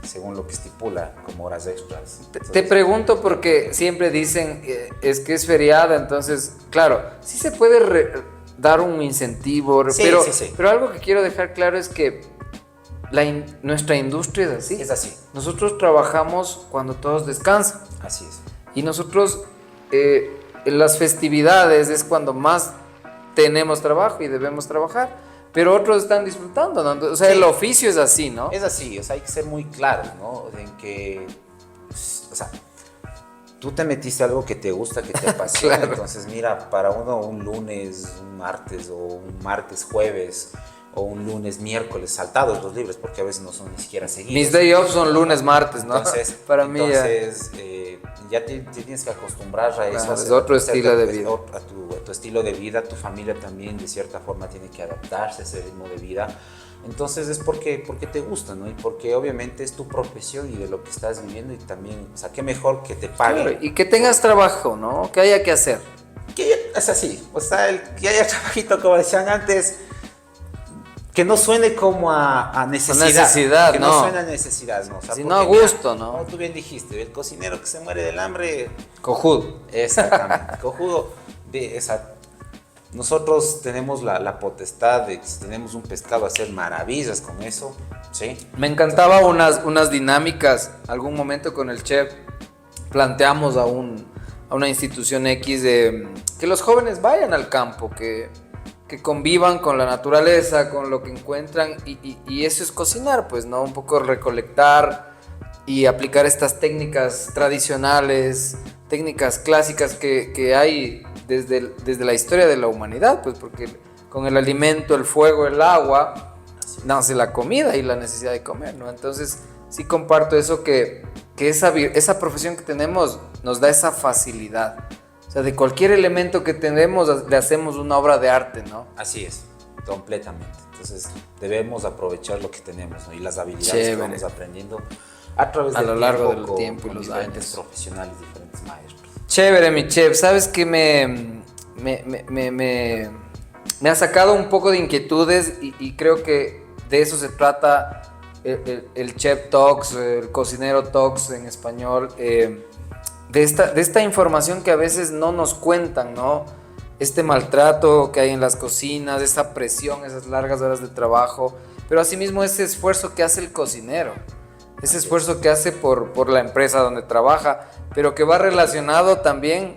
según lo que estipula como horas extras. Entonces, te pregunto porque siempre dicen es que es feriado, entonces, claro, sí se puede dar un incentivo, pero algo que quiero dejar claro es que nuestra industria es así. Es así. Nosotros trabajamos cuando todos descansan. Así es. Y nosotros en las festividades es cuando más tenemos trabajo y debemos trabajar. Pero otros están disfrutando, ¿no? O sea, sí. El oficio es así, ¿no? Es así, o sea, hay que ser muy claros, ¿no? En que, o sea, tú te metiste algo que te gusta, que te apasiona. Claro. Entonces, mira, para uno un lunes, un martes o un martes, jueves o un lunes, miércoles, saltados los libres, porque a veces no son ni siquiera seguidos. Mis day off son lunes, martes, ¿no? Entonces, para mí ya te tienes que acostumbrar a eso. Es otro estilo de vida. A tu estilo de vida, tu familia también de cierta forma tiene que adaptarse a ese ritmo de vida. Entonces es porque te gusta, ¿no? Y porque obviamente es tu profesión y de lo que estás viviendo y también, o sea, qué mejor que te paguen. Claro, y que tengas trabajo, ¿no? Que haya que hacer. Es así, o sea, que haya trabajito, como decían antes, que no suene como a necesidad. Que no suene a necesidad, ¿no? O sea, sino a gusto, ¿no? Como tú bien dijiste, el cocinero que se muere del hambre... Cojudo. Exactamente, cojudo. Nosotros tenemos la potestad de que si tenemos un pescado hacer maravillas con eso, ¿sí? Me encantaba unas dinámicas, algún momento con el chef planteamos a una institución X de que los jóvenes vayan al campo, que convivan con la naturaleza, con lo que encuentran y eso es cocinar, pues, ¿no? Un poco recolectar y aplicar estas técnicas tradicionales, técnicas clásicas que hay desde la historia de la humanidad, pues porque con el alimento, el fuego, el agua, nace la comida y la necesidad de comer, ¿no? Entonces sí comparto eso, que esa profesión que tenemos nos da esa facilidad. O sea, de cualquier elemento que tenemos le hacemos una obra de arte, ¿no? Así es, completamente. Entonces debemos aprovechar lo que tenemos, ¿no? Y las habilidades que vamos aprendiendo a través a del lo largo del con, tiempo y con los diferentes años. profesionales, diferentes maestros. Chévere, mi chef. ¿Sabes qué? Me ha sacado un poco de inquietudes y creo que de eso se trata el Chef Talks, el Cocinero Talks en español, de esta información que a veces no nos cuentan, ¿no? Este maltrato que hay en las cocinas, esa presión, esas largas horas de trabajo, pero asimismo ese esfuerzo que hace el cocinero, ese esfuerzo que hace por la empresa donde trabaja, pero que va relacionado también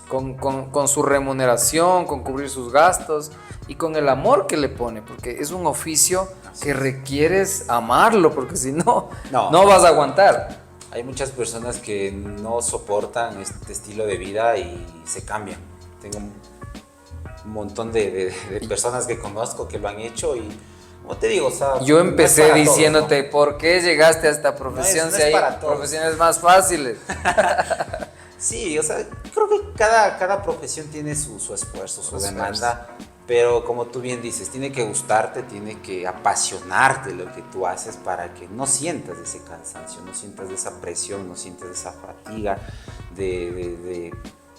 con su remuneración, con cubrir sus gastos y con el amor que le pone, porque es un oficio que requieres amarlo, porque si no, no vas a aguantar. Hay muchas personas que no soportan este estilo de vida y se cambian. Tengo un montón de personas que conozco que lo han hecho y, como te digo, o sea, yo empecé no diciéndote, todos, ¿no? ¿Por qué llegaste a esta profesión si hay profesiones más fáciles? Sí, o sea, creo que cada profesión tiene su esfuerzo, su demanda, pero como tú bien dices, tiene que gustarte, tiene que apasionarte lo que tú haces para que no sientas ese cansancio, no sientas esa presión, no sientas esa fatiga de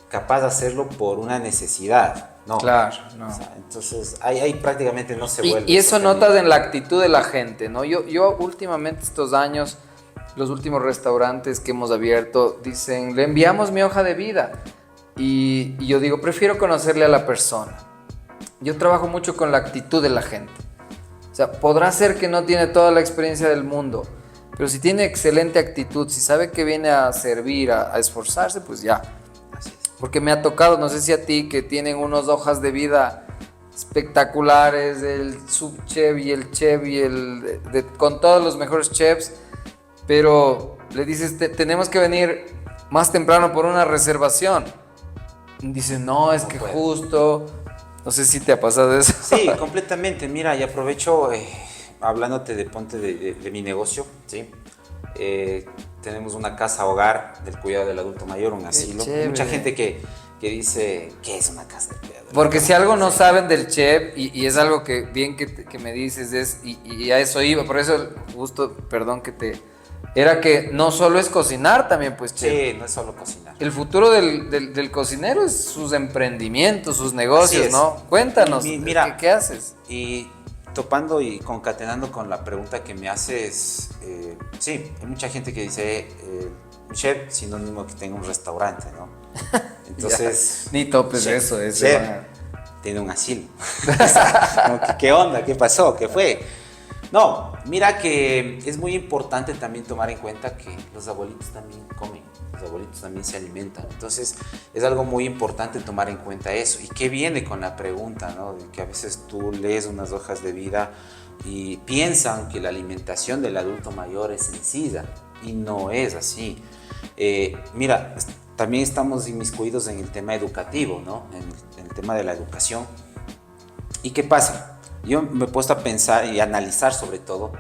capaz de hacerlo por una necesidad, ¿no? Claro, no. O sea, entonces, ahí prácticamente no se vuelve. Y eso notas en la actitud de la gente, ¿no? Yo últimamente estos años, los últimos restaurantes que hemos abierto, dicen, le enviamos mi hoja de vida. Y yo digo, prefiero conocerle a la persona. Yo trabajo mucho con la actitud de la gente. O sea, podrá ser que no tiene toda la experiencia del mundo, pero si tiene excelente actitud, si sabe que viene a servir, a esforzarse, pues ya. Así es. Porque me ha tocado, no sé si a ti, que tienen unas hojas de vida espectaculares, el subchef y el chef y con todos los mejores chefs, pero le dices, tenemos que venir más temprano por una reservación. Dice, no, es que justo, no sé si te ha pasado eso. Sí, completamente. Mira, y aprovecho hablándote de mi negocio, ¿sí? Tenemos una casa hogar del cuidado del adulto mayor, un asilo. Mucha gente que dice, ¿qué es una casa del cuidado? Porque si algo no saben del chef, y es algo que bien que me dices, y a eso iba, por eso justo, perdón era que no solo es cocinar también, pues, chef. Sí, no es solo cocinar. El futuro del cocinero es sus emprendimientos, sus negocios, ¿no? Cuéntanos, mira, ¿qué haces? Y topando y concatenando con la pregunta que me haces, sí, hay mucha gente que dice, chef, sinónimo que tenga un restaurante, ¿no? Entonces... Ni topes chef, eso, chef, tiene un asilo. ¿Qué onda? ¿Qué pasó? ¿Qué fue? No, mira que es muy importante también tomar en cuenta que los abuelitos también comen, los abuelitos también se alimentan. Entonces es algo muy importante tomar en cuenta eso. ¿Y qué viene con la pregunta, no? De que a veces tú lees unas hojas de vida y piensan que la alimentación del adulto mayor es sencilla y no es así. Mira, también estamos inmiscuidos en el tema educativo, ¿no? En el tema de la educación. ¿Y qué pasa? Yo me he puesto a pensar y analizar sobre todo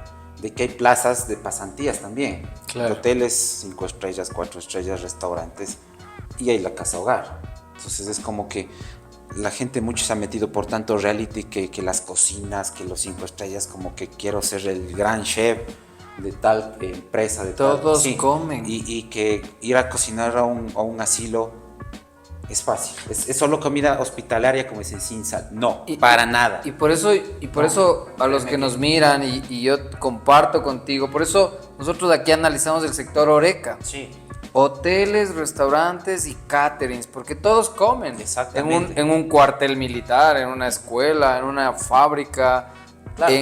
de que hay plazas de pasantías también. Claro. Hoteles 5 estrellas, 4 estrellas, restaurantes y hay la casa hogar. Entonces es como que la gente mucho se ha metido por tanto reality que las cocinas, que los 5 estrellas, como que quiero ser el gran chef de tal empresa, de todos tal, sí, comen. Y que ir a cocinar a un asilo es fácil, es solo comida hospitalaria como dicen sin sal, no, para nada. Y por eso a los que nos miran y yo comparto contigo, por eso nosotros aquí analizamos el sector Horeca. Sí. Hoteles, restaurantes y caterings, porque todos comen. Exactamente. En un cuartel militar, en una escuela, en una fábrica, claro.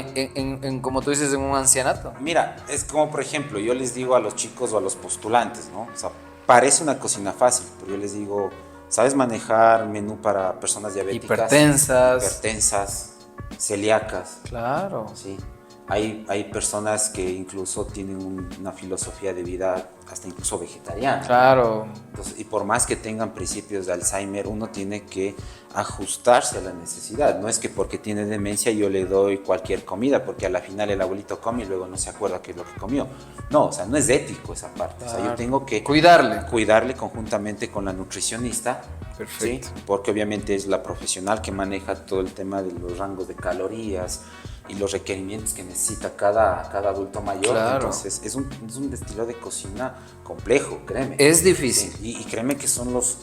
Como tú dices, en un ancianato. Mira, es como por ejemplo, yo les digo a los chicos o a los postulantes, ¿no? O sea, parece una cocina fácil, pero yo les digo, ¿sabes manejar menú para personas diabéticas? Hipertensas, celíacas. Claro. Sí. Hay personas que incluso tienen una filosofía de vida hasta incluso vegetariana. Claro. Entonces, y por más que tengan principios de Alzheimer, uno tiene que ajustarse a la necesidad. No es que porque tiene demencia yo le doy cualquier comida, porque a la final el abuelito come y luego no se acuerda qué es lo que comió. No, o sea, no es ético esa parte. Claro. O sea, yo tengo que cuidarle conjuntamente con la nutricionista. Perfecto. ¿Sí? Porque obviamente es la profesional que maneja todo el tema de los rangos de calorías y los requerimientos que necesita cada adulto mayor. Claro. Entonces es un estilo de cocina complejo, créeme. Es difícil. Sí, y créeme que son los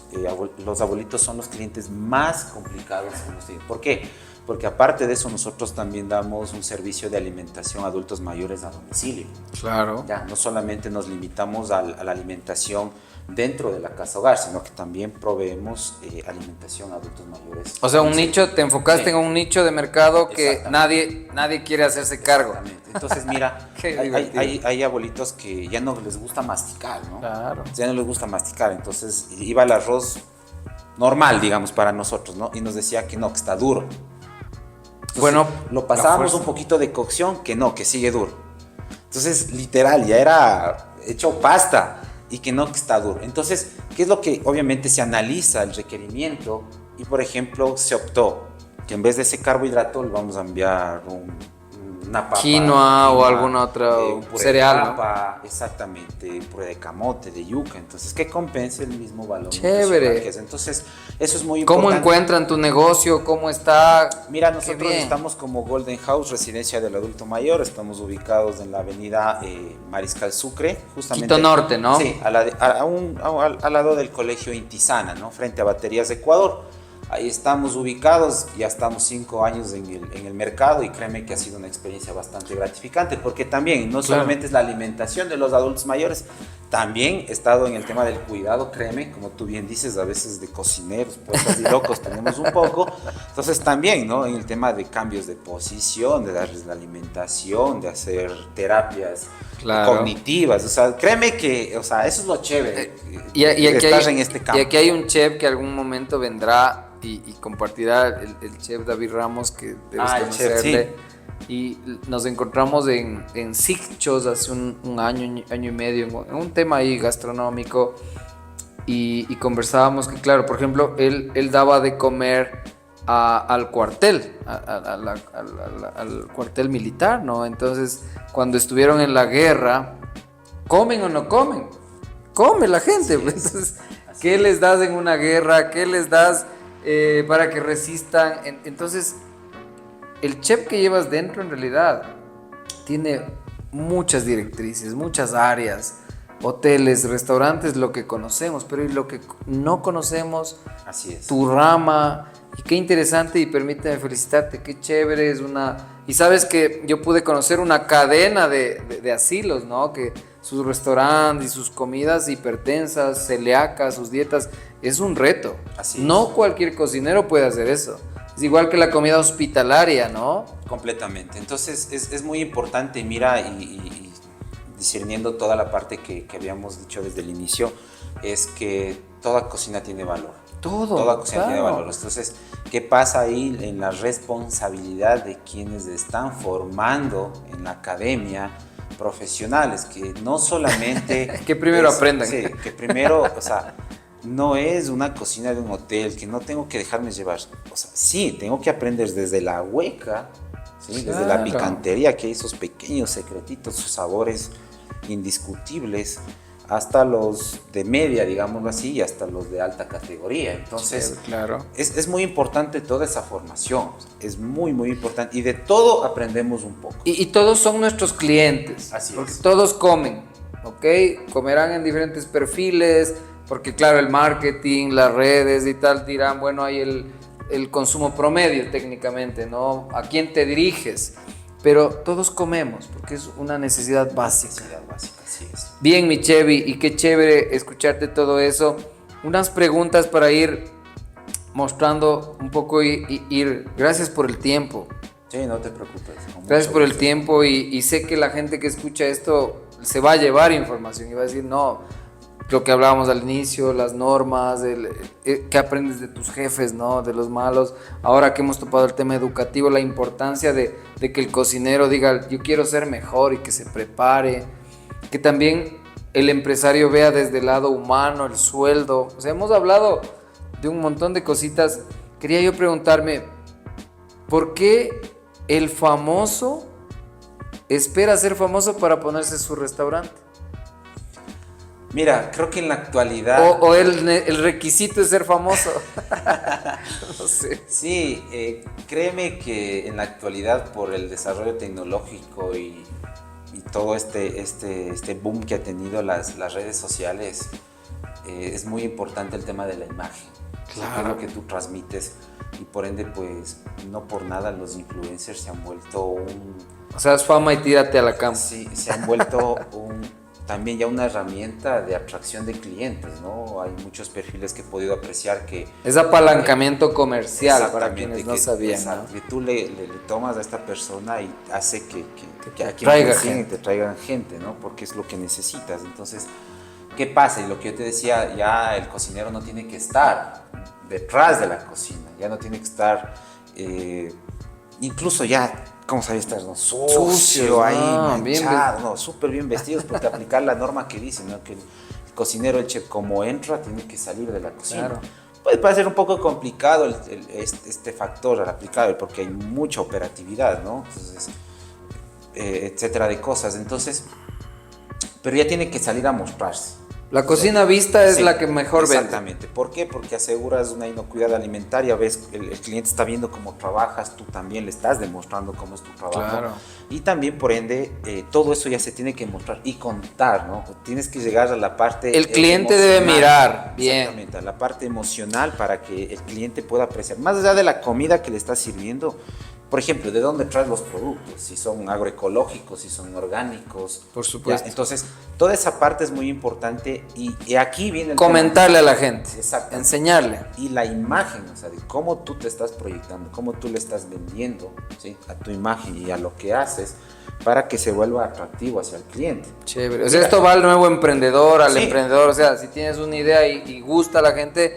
abuelitos son los clientes más complicados que hemos tenido. ¿Por qué? Porque aparte de eso nosotros también damos un servicio de alimentación a adultos mayores a domicilio. Claro. Ya, no solamente nos limitamos a la alimentación dentro de la casa hogar, sino que también proveemos alimentación a adultos mayores. O sea, un nicho, te enfocaste Sí. en un nicho de mercado que nadie quiere hacerse cargo. Exactamente. Entonces, mira, hay abuelitos que ya no les gusta masticar, ¿no? Claro. Ya no les gusta masticar, entonces iba el arroz normal, digamos, para nosotros, ¿no? Y nos decía que no, que está duro. Entonces, Bueno, lo pasábamos un poquito de cocción, que sigue duro. Entonces, literal, ya era hecho pasta y que está duro. Entonces, ¿qué es lo que obviamente se analiza el requerimiento? Y, por ejemplo, se optó que en vez de ese carbohidrato le vamos a enviar una papa, quinoa o alguna otra un puré cereal, de papa, exactamente, puré de camote, de yuca, entonces que compense el mismo valor Chévere. nutricional que es. Entonces, eso es muy importante. ¿Cómo encuentran tu negocio? ¿Cómo está? Mira, nosotros estamos como Golden House, residencia del adulto mayor, estamos ubicados en la avenida Mariscal Sucre, justamente. Quito Norte, ¿no? Sí, al lado del colegio Intisana, ¿no? Frente a Baterías de Ecuador. Ahí estamos ubicados, ya estamos 5 años en el mercado y créeme que ha sido una experiencia bastante gratificante porque también no solamente es la alimentación de los adultos mayores, también he estado en el tema del cuidado, créeme, como tú bien dices, a veces de cocineros, poetas y locos tenemos un poco, entonces también, ¿no? En el tema de cambios de posición, de darles la alimentación, de hacer terapias cognitivas, o sea, créeme que, o sea, eso es lo chévere, y aquí estar en este campo. Y aquí hay un chef que algún momento vendrá y compartirá, el chef David Ramos, que debes conocerle. Chef, sí. Y nos encontramos en Sicchos hace un año y medio, en un tema ahí gastronómico, y conversábamos que, claro, por ejemplo, él daba de comer al cuartel, al cuartel militar, ¿no? Entonces, cuando estuvieron en la guerra, ¿comen o no comen? Come la gente. Sí, entonces, ¿qué les das en una guerra? ¿Qué les das para que resistan? Entonces, el chef que llevas dentro en realidad tiene muchas directrices, muchas áreas, hoteles, restaurantes, lo que conocemos, pero y lo que no conocemos, así es. Tu rama, y qué interesante, y permíteme felicitarte, qué chévere es y sabes que yo pude conocer una cadena de asilos, ¿no? Que sus restaurantes y sus comidas hipertensas, celíacas, sus dietas, es un reto. Así es. No cualquier cocinero puede hacer eso. Es igual que la comida hospitalaria, ¿no? Completamente. Entonces es muy importante, mira, y discerniendo toda la parte que habíamos dicho desde el inicio, es que toda cocina tiene valor. Toda cocina tiene valor. Entonces, ¿qué pasa ahí en la responsabilidad de quienes están formando en la academia profesionales? Que no solamente... que primero aprendan. Sí, que primero, o sea... No es una cocina de un hotel, que no tengo que dejarme llevar. O sea, sí, tengo que aprender desde la hueca, ¿sí? Desde la picantería, que hay esos pequeños secretitos, sus sabores indiscutibles, hasta los de media, digámoslo así, y hasta los de alta categoría. Entonces, sí, claro. Es muy importante toda esa formación, es muy, muy importante. Y de todo aprendemos un poco. Y todos son nuestros clientes. Así porque es. Todos comen, ¿ok? Comerán en diferentes perfiles. Porque claro, el marketing, las redes y tal dirán, bueno, hay el consumo promedio técnicamente, ¿no? ¿A quién te diriges? Pero todos comemos, porque es una necesidad básica. Necesidad básica, así es. Bien, mi Chevy, y qué chévere escucharte todo eso. Unas preguntas para ir mostrando un poco y ir. Gracias por el tiempo. Sí, no te preocupes. Gracias por el tiempo y sé que la gente que escucha esto se va a llevar información y va a decir, no... lo que hablábamos al inicio, las normas, qué aprendes de tus jefes, ¿no? De los malos. Ahora que hemos topado el tema educativo, la importancia de que el cocinero diga, yo quiero ser mejor y que se prepare. Que también el empresario vea desde el lado humano, el sueldo. O sea, hemos hablado de un montón de cositas. Quería yo preguntarme, ¿por qué el famoso espera ser famoso para ponerse su restaurante? Mira, creo que en la actualidad... O el requisito es ser famoso. No sé. Sí, créeme que en la actualidad por el desarrollo tecnológico y todo este boom que ha tenido las redes sociales, es muy importante el tema de la imagen. Claro. Lo que tú transmites, y por ende, pues, no por nada los influencers se han vuelto O sea, es fama y tírate a la cama. Sí, se han vuelto también ya una herramienta de atracción de clientes, ¿no? Hay muchos perfiles que he podido apreciar que... Es apalancamiento comercial, para quienes no sabían, ¿no? Que tú le tomas a esta persona y hace que aquí te traigan gente, ¿no? Porque es lo que necesitas. Entonces, ¿qué pasa? Y lo que yo te decía, ya el cocinero no tiene que estar detrás de la cocina, ya no tiene que estar, incluso ya, ¿cómo sabía estar? ¿No? Sucio, ahí, manchado, no, súper bien vestidos, porque aplicar la norma que dice, ¿no? Que el cocinero, el chef, como entra, tiene que salir de la cocina. Claro. Puede parecer un poco complicado este factor al aplicar, porque hay mucha operatividad, ¿no? Entonces, etcétera, de cosas. Entonces, pero ya tiene que salir a mostrarse. La cocina vista es la que mejor vende. Exactamente. ¿Por qué? Porque aseguras una inocuidad alimentaria, ves, el cliente está viendo cómo trabajas, tú también le estás demostrando cómo es tu trabajo. Claro. Y también, por ende, todo eso ya se tiene que mostrar y contar, ¿no? Tienes que llegar a la parte el cliente debe mirar bien. Exactamente, a la parte emocional para que el cliente pueda apreciar. Más allá de la comida que le estás sirviendo, por ejemplo, ¿de dónde traes los productos? Si son agroecológicos, si son orgánicos. Por supuesto. Ya, entonces, toda esa parte es muy importante y aquí viene el comentarle tema. A la gente. Exacto. Enseñarle. Y la imagen, o sea, de cómo tú te estás proyectando, cómo tú le estás vendiendo, ¿sí? A tu imagen y a lo que haces para que se vuelva atractivo hacia el cliente. Chévere. O sea, esto va al nuevo emprendedor, al emprendedor. O sea, si tienes una idea y gusta a la gente,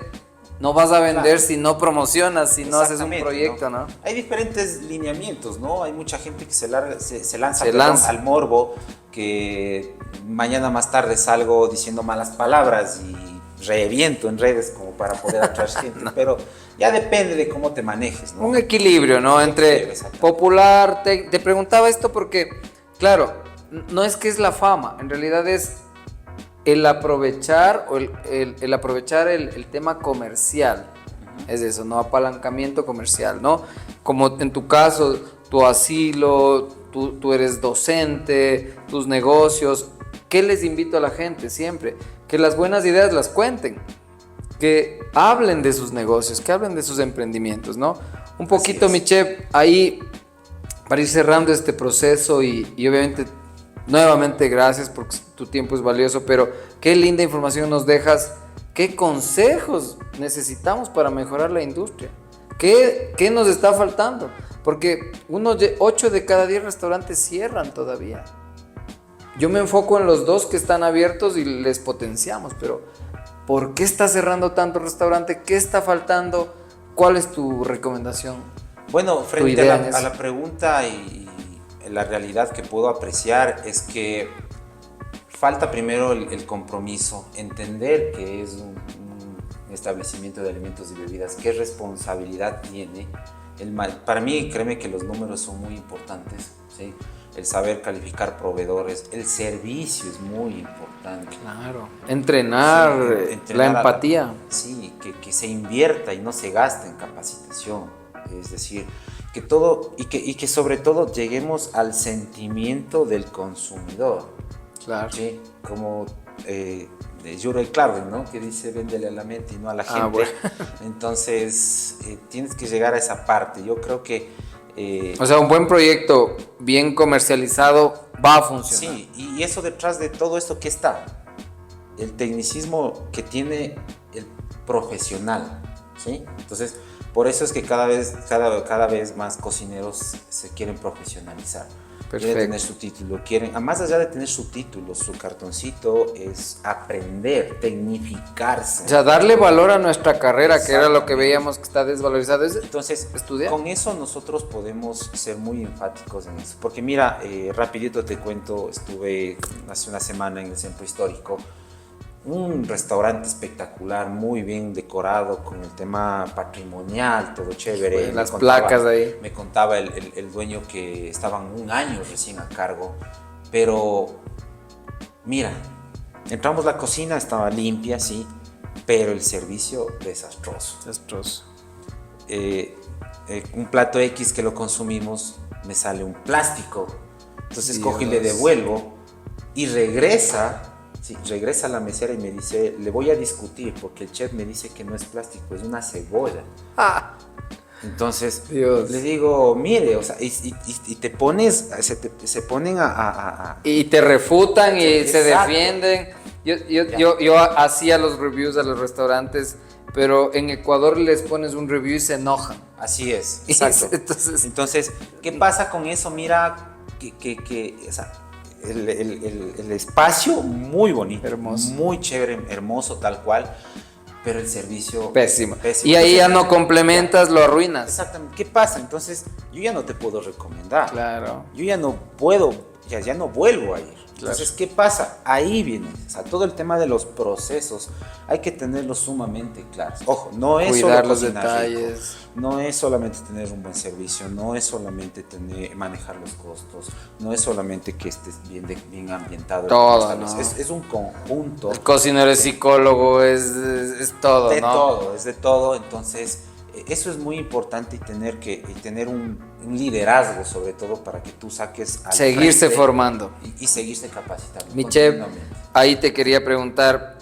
no vas a vender si no promocionas, si no haces un proyecto, ¿no? Hay diferentes lineamientos, ¿no? Hay mucha gente que se lanza al morbo, que mañana más tarde salgo diciendo malas palabras y reviento en redes como para poder atraer gente, no. Pero ya depende de cómo te manejes, ¿no? Un equilibrio, ¿no? Entre popular, te preguntaba esto porque, claro, no es que es la fama, en realidad es el aprovechar el tema comercial. Es eso, ¿no? Apalancamiento comercial, ¿no? Como en tu caso, tu asilo, tú eres docente, tus negocios. ¿Qué les invito a la gente siempre? Que las buenas ideas las cuenten, que hablen de sus negocios, que hablen de sus emprendimientos, ¿no? Un poquito, mi chef, ahí para ir cerrando este proceso y obviamente nuevamente gracias porque tu tiempo es valioso, pero qué linda información nos dejas, qué consejos necesitamos para mejorar la industria, qué nos está faltando, porque 8 de cada 10 restaurantes cierran todavía. Yo me enfoco en los 2 que están abiertos y les potenciamos, pero ¿por qué está cerrando tanto restaurante? ¿Qué está faltando? ¿Cuál es tu recomendación? Bueno, frente a la pregunta y la realidad que puedo apreciar es que falta primero el compromiso, entender que es un establecimiento de alimentos y bebidas, qué responsabilidad tiene. Para mí, créeme que los números son muy importantes, ¿sí? El saber calificar proveedores, el servicio es muy importante. Claro, entrenar la empatía. Sí, que se invierta y no se gaste en capacitación, es decir, que todo y que sobre todo lleguemos al sentimiento del consumidor. Claro. ¿Sí? Como Jurel Clark, ¿no? Que dice véndele a la mente y no a la gente. Bueno. Entonces tienes que llegar a esa parte. Yo creo que o sea, un buen proyecto bien comercializado va a funcionar. Sí, y eso detrás de todo esto que está el tecnicismo que tiene el profesional, ¿sí? Entonces Por eso es que cada vez más cocineros se quieren profesionalizar. Quieren tener su título, más allá de tener su título, su cartoncito, es aprender, tecnificarse. O sea, darle valor a nuestra carrera, que era lo que veíamos que está desvalorizado. Entonces, estudiar. Con eso nosotros podemos ser muy enfáticos en eso. Porque mira, rapidito te cuento, estuve hace una semana en el centro histórico, un restaurante espectacular, muy bien decorado, con el tema patrimonial, todo chévere. Las placas ahí. Me contaba el dueño que estaban un año recién a cargo, pero mira, entramos a la cocina, estaba limpia, sí, pero el servicio desastroso. Desastroso. Un plato X que lo consumimos, me sale un plástico, entonces Dios. cojo y le devuelvo y regresa a la mesera y me dice, le voy a discutir porque el chef me dice que no es plástico, es una cebolla. Entonces Dios. le digo, mire, o sea, y te pones, se ponen y te refutan y Exacto. se defienden. Yo hacía los reviews a los restaurantes, pero en Ecuador les pones un review y se enojan. Así es, exacto. Entonces, ¿qué pasa con eso? Mira, o sea, el espacio muy bonito, hermoso, muy chévere, hermoso tal cual, pero el servicio pésimo. Y ahí ya no complementas, lo arruinas. Exactamente. ¿Qué pasa? Entonces yo ya no te puedo recomendar. Claro. Yo ya no puedo, ya no vuelvo a ir. Claro. Entonces, ¿qué pasa? Ahí viene, o sea, todo el tema de los procesos hay que tenerlos sumamente claros. Ojo, no es cuidar solo los cocinar detalles. rico, no es solamente tener un buen servicio, no es solamente manejar los costos, no es solamente que estés bien ambientado. Todo, ¿no? Es un conjunto. El cocinero es psicólogo, es todo, de ¿no? todo, es de todo. Entonces, eso es muy importante y tener un liderazgo, sobre todo para que tú saques al seguirse frente formando y seguirse capacitando. Mi chef, ahí te quería preguntar,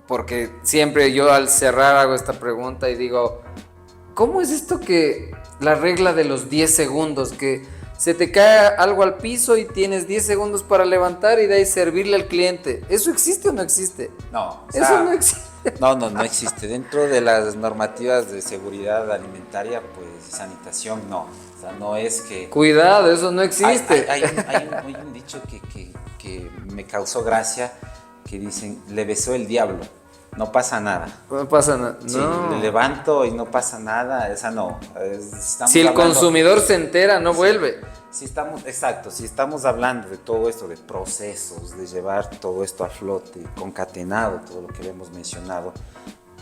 porque siempre yo al cerrar hago esta pregunta y digo, ¿cómo es esto que la regla de los 10 segundos, que se te cae algo al piso y tienes 10 segundos para levantar y de ahí servirle al cliente? ¿Eso existe o no existe? No, eso no existe. No existe. Dentro de las normativas de seguridad alimentaria, pues sanitación no. O sea, no es que... Cuidado, eso no existe. Hay un dicho que me causó gracia, que dicen, le besó el diablo, no pasa nada. No pasa nada. Sí, no. le levanto y no pasa nada, esa no. Si el consumidor se entera, no vuelve. Si estamos hablando de todo esto, de procesos, de llevar todo esto a flote, concatenado, todo lo que hemos mencionado,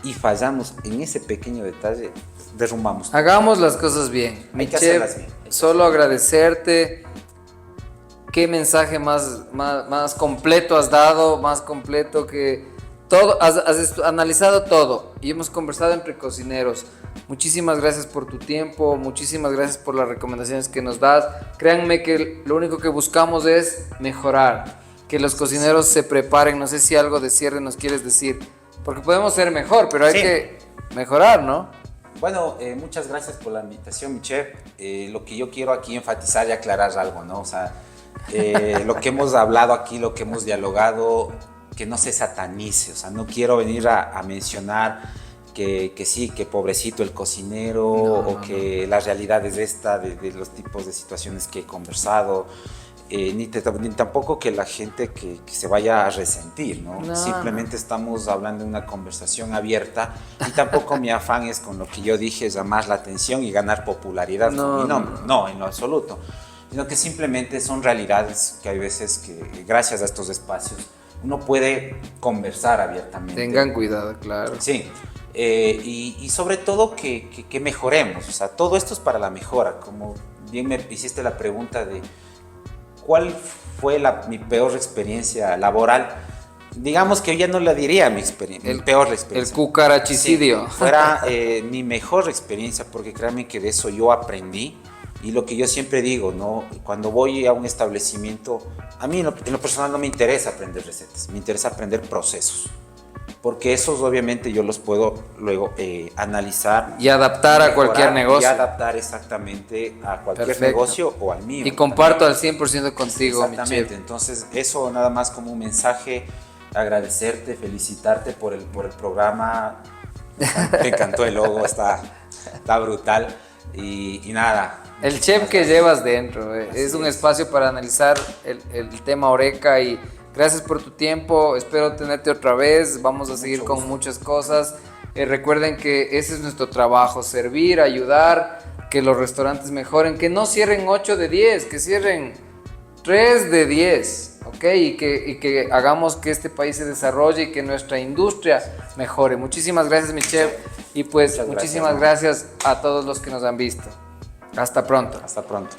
y fallamos en ese pequeño detalle, derrumbamos. Hagamos las cosas bien. Mi chef, solo agradecerte. Qué mensaje más completo has dado, más completo que todo, has analizado todo y hemos conversado entre cocineros. Muchísimas gracias por tu tiempo, muchísimas gracias por las recomendaciones que nos das. Créanme que lo único que buscamos es mejorar, que los cocineros se preparen. No sé si algo de cierre nos quieres decir, porque podemos ser mejor, pero hay que mejorar, ¿no? Bueno, muchas gracias por la invitación, mi chef. Lo que yo quiero aquí enfatizar y aclarar algo, ¿no? O sea, lo que hemos hablado aquí, lo que hemos dialogado, que no se satanice. O sea, no quiero venir a mencionar que sí, que pobrecito el cocinero, que la realidad es esta, de los tipos de situaciones que he conversado, ni tampoco que la gente que se vaya a resentir, ¿no? Simplemente estamos hablando de una conversación abierta y tampoco mi afán es, con lo que yo dije, llamar la atención y ganar popularidad con mi nombre. No, en lo absoluto. Sino que simplemente son realidades que hay veces que, gracias a estos espacios, uno puede conversar abiertamente. Tengan cuidado, claro. Sí. Y sobre todo que mejoremos, o sea, todo esto es para la mejora. Como bien me hiciste la pregunta de cuál fue mi peor experiencia laboral, digamos que yo ya no la diría mi peor experiencia. El cucarachicidio. Sí, fuera mi mejor experiencia, porque créanme que de eso yo aprendí. Y lo que yo siempre digo, ¿no? Cuando voy a un establecimiento, a mí en lo personal no me interesa aprender recetas, me interesa aprender procesos. Porque esos obviamente yo los puedo luego analizar. Y adaptar a cualquier negocio. Y adaptar exactamente a cualquier negocio o al mío. Y comparto al 100% contigo, mi chef. Exactamente, entonces eso nada más como un mensaje, agradecerte, felicitarte por el programa. Me encantó el logo, está está brutal. Y nada. El chef que llevas dentro, es un espacio para analizar el tema Oreca y gracias por tu tiempo, espero tenerte otra vez, vamos a seguir con muchas cosas. Recuerden que ese es nuestro trabajo, servir, ayudar, que los restaurantes mejoren, que no cierren 8 de 10, que cierren 3 de 10, ¿ok? Y que hagamos que este país se desarrolle y que nuestra industria mejore. Muchísimas gracias, mi chef, y pues muchísimas gracias a todos los que nos han visto. Hasta pronto. Hasta pronto.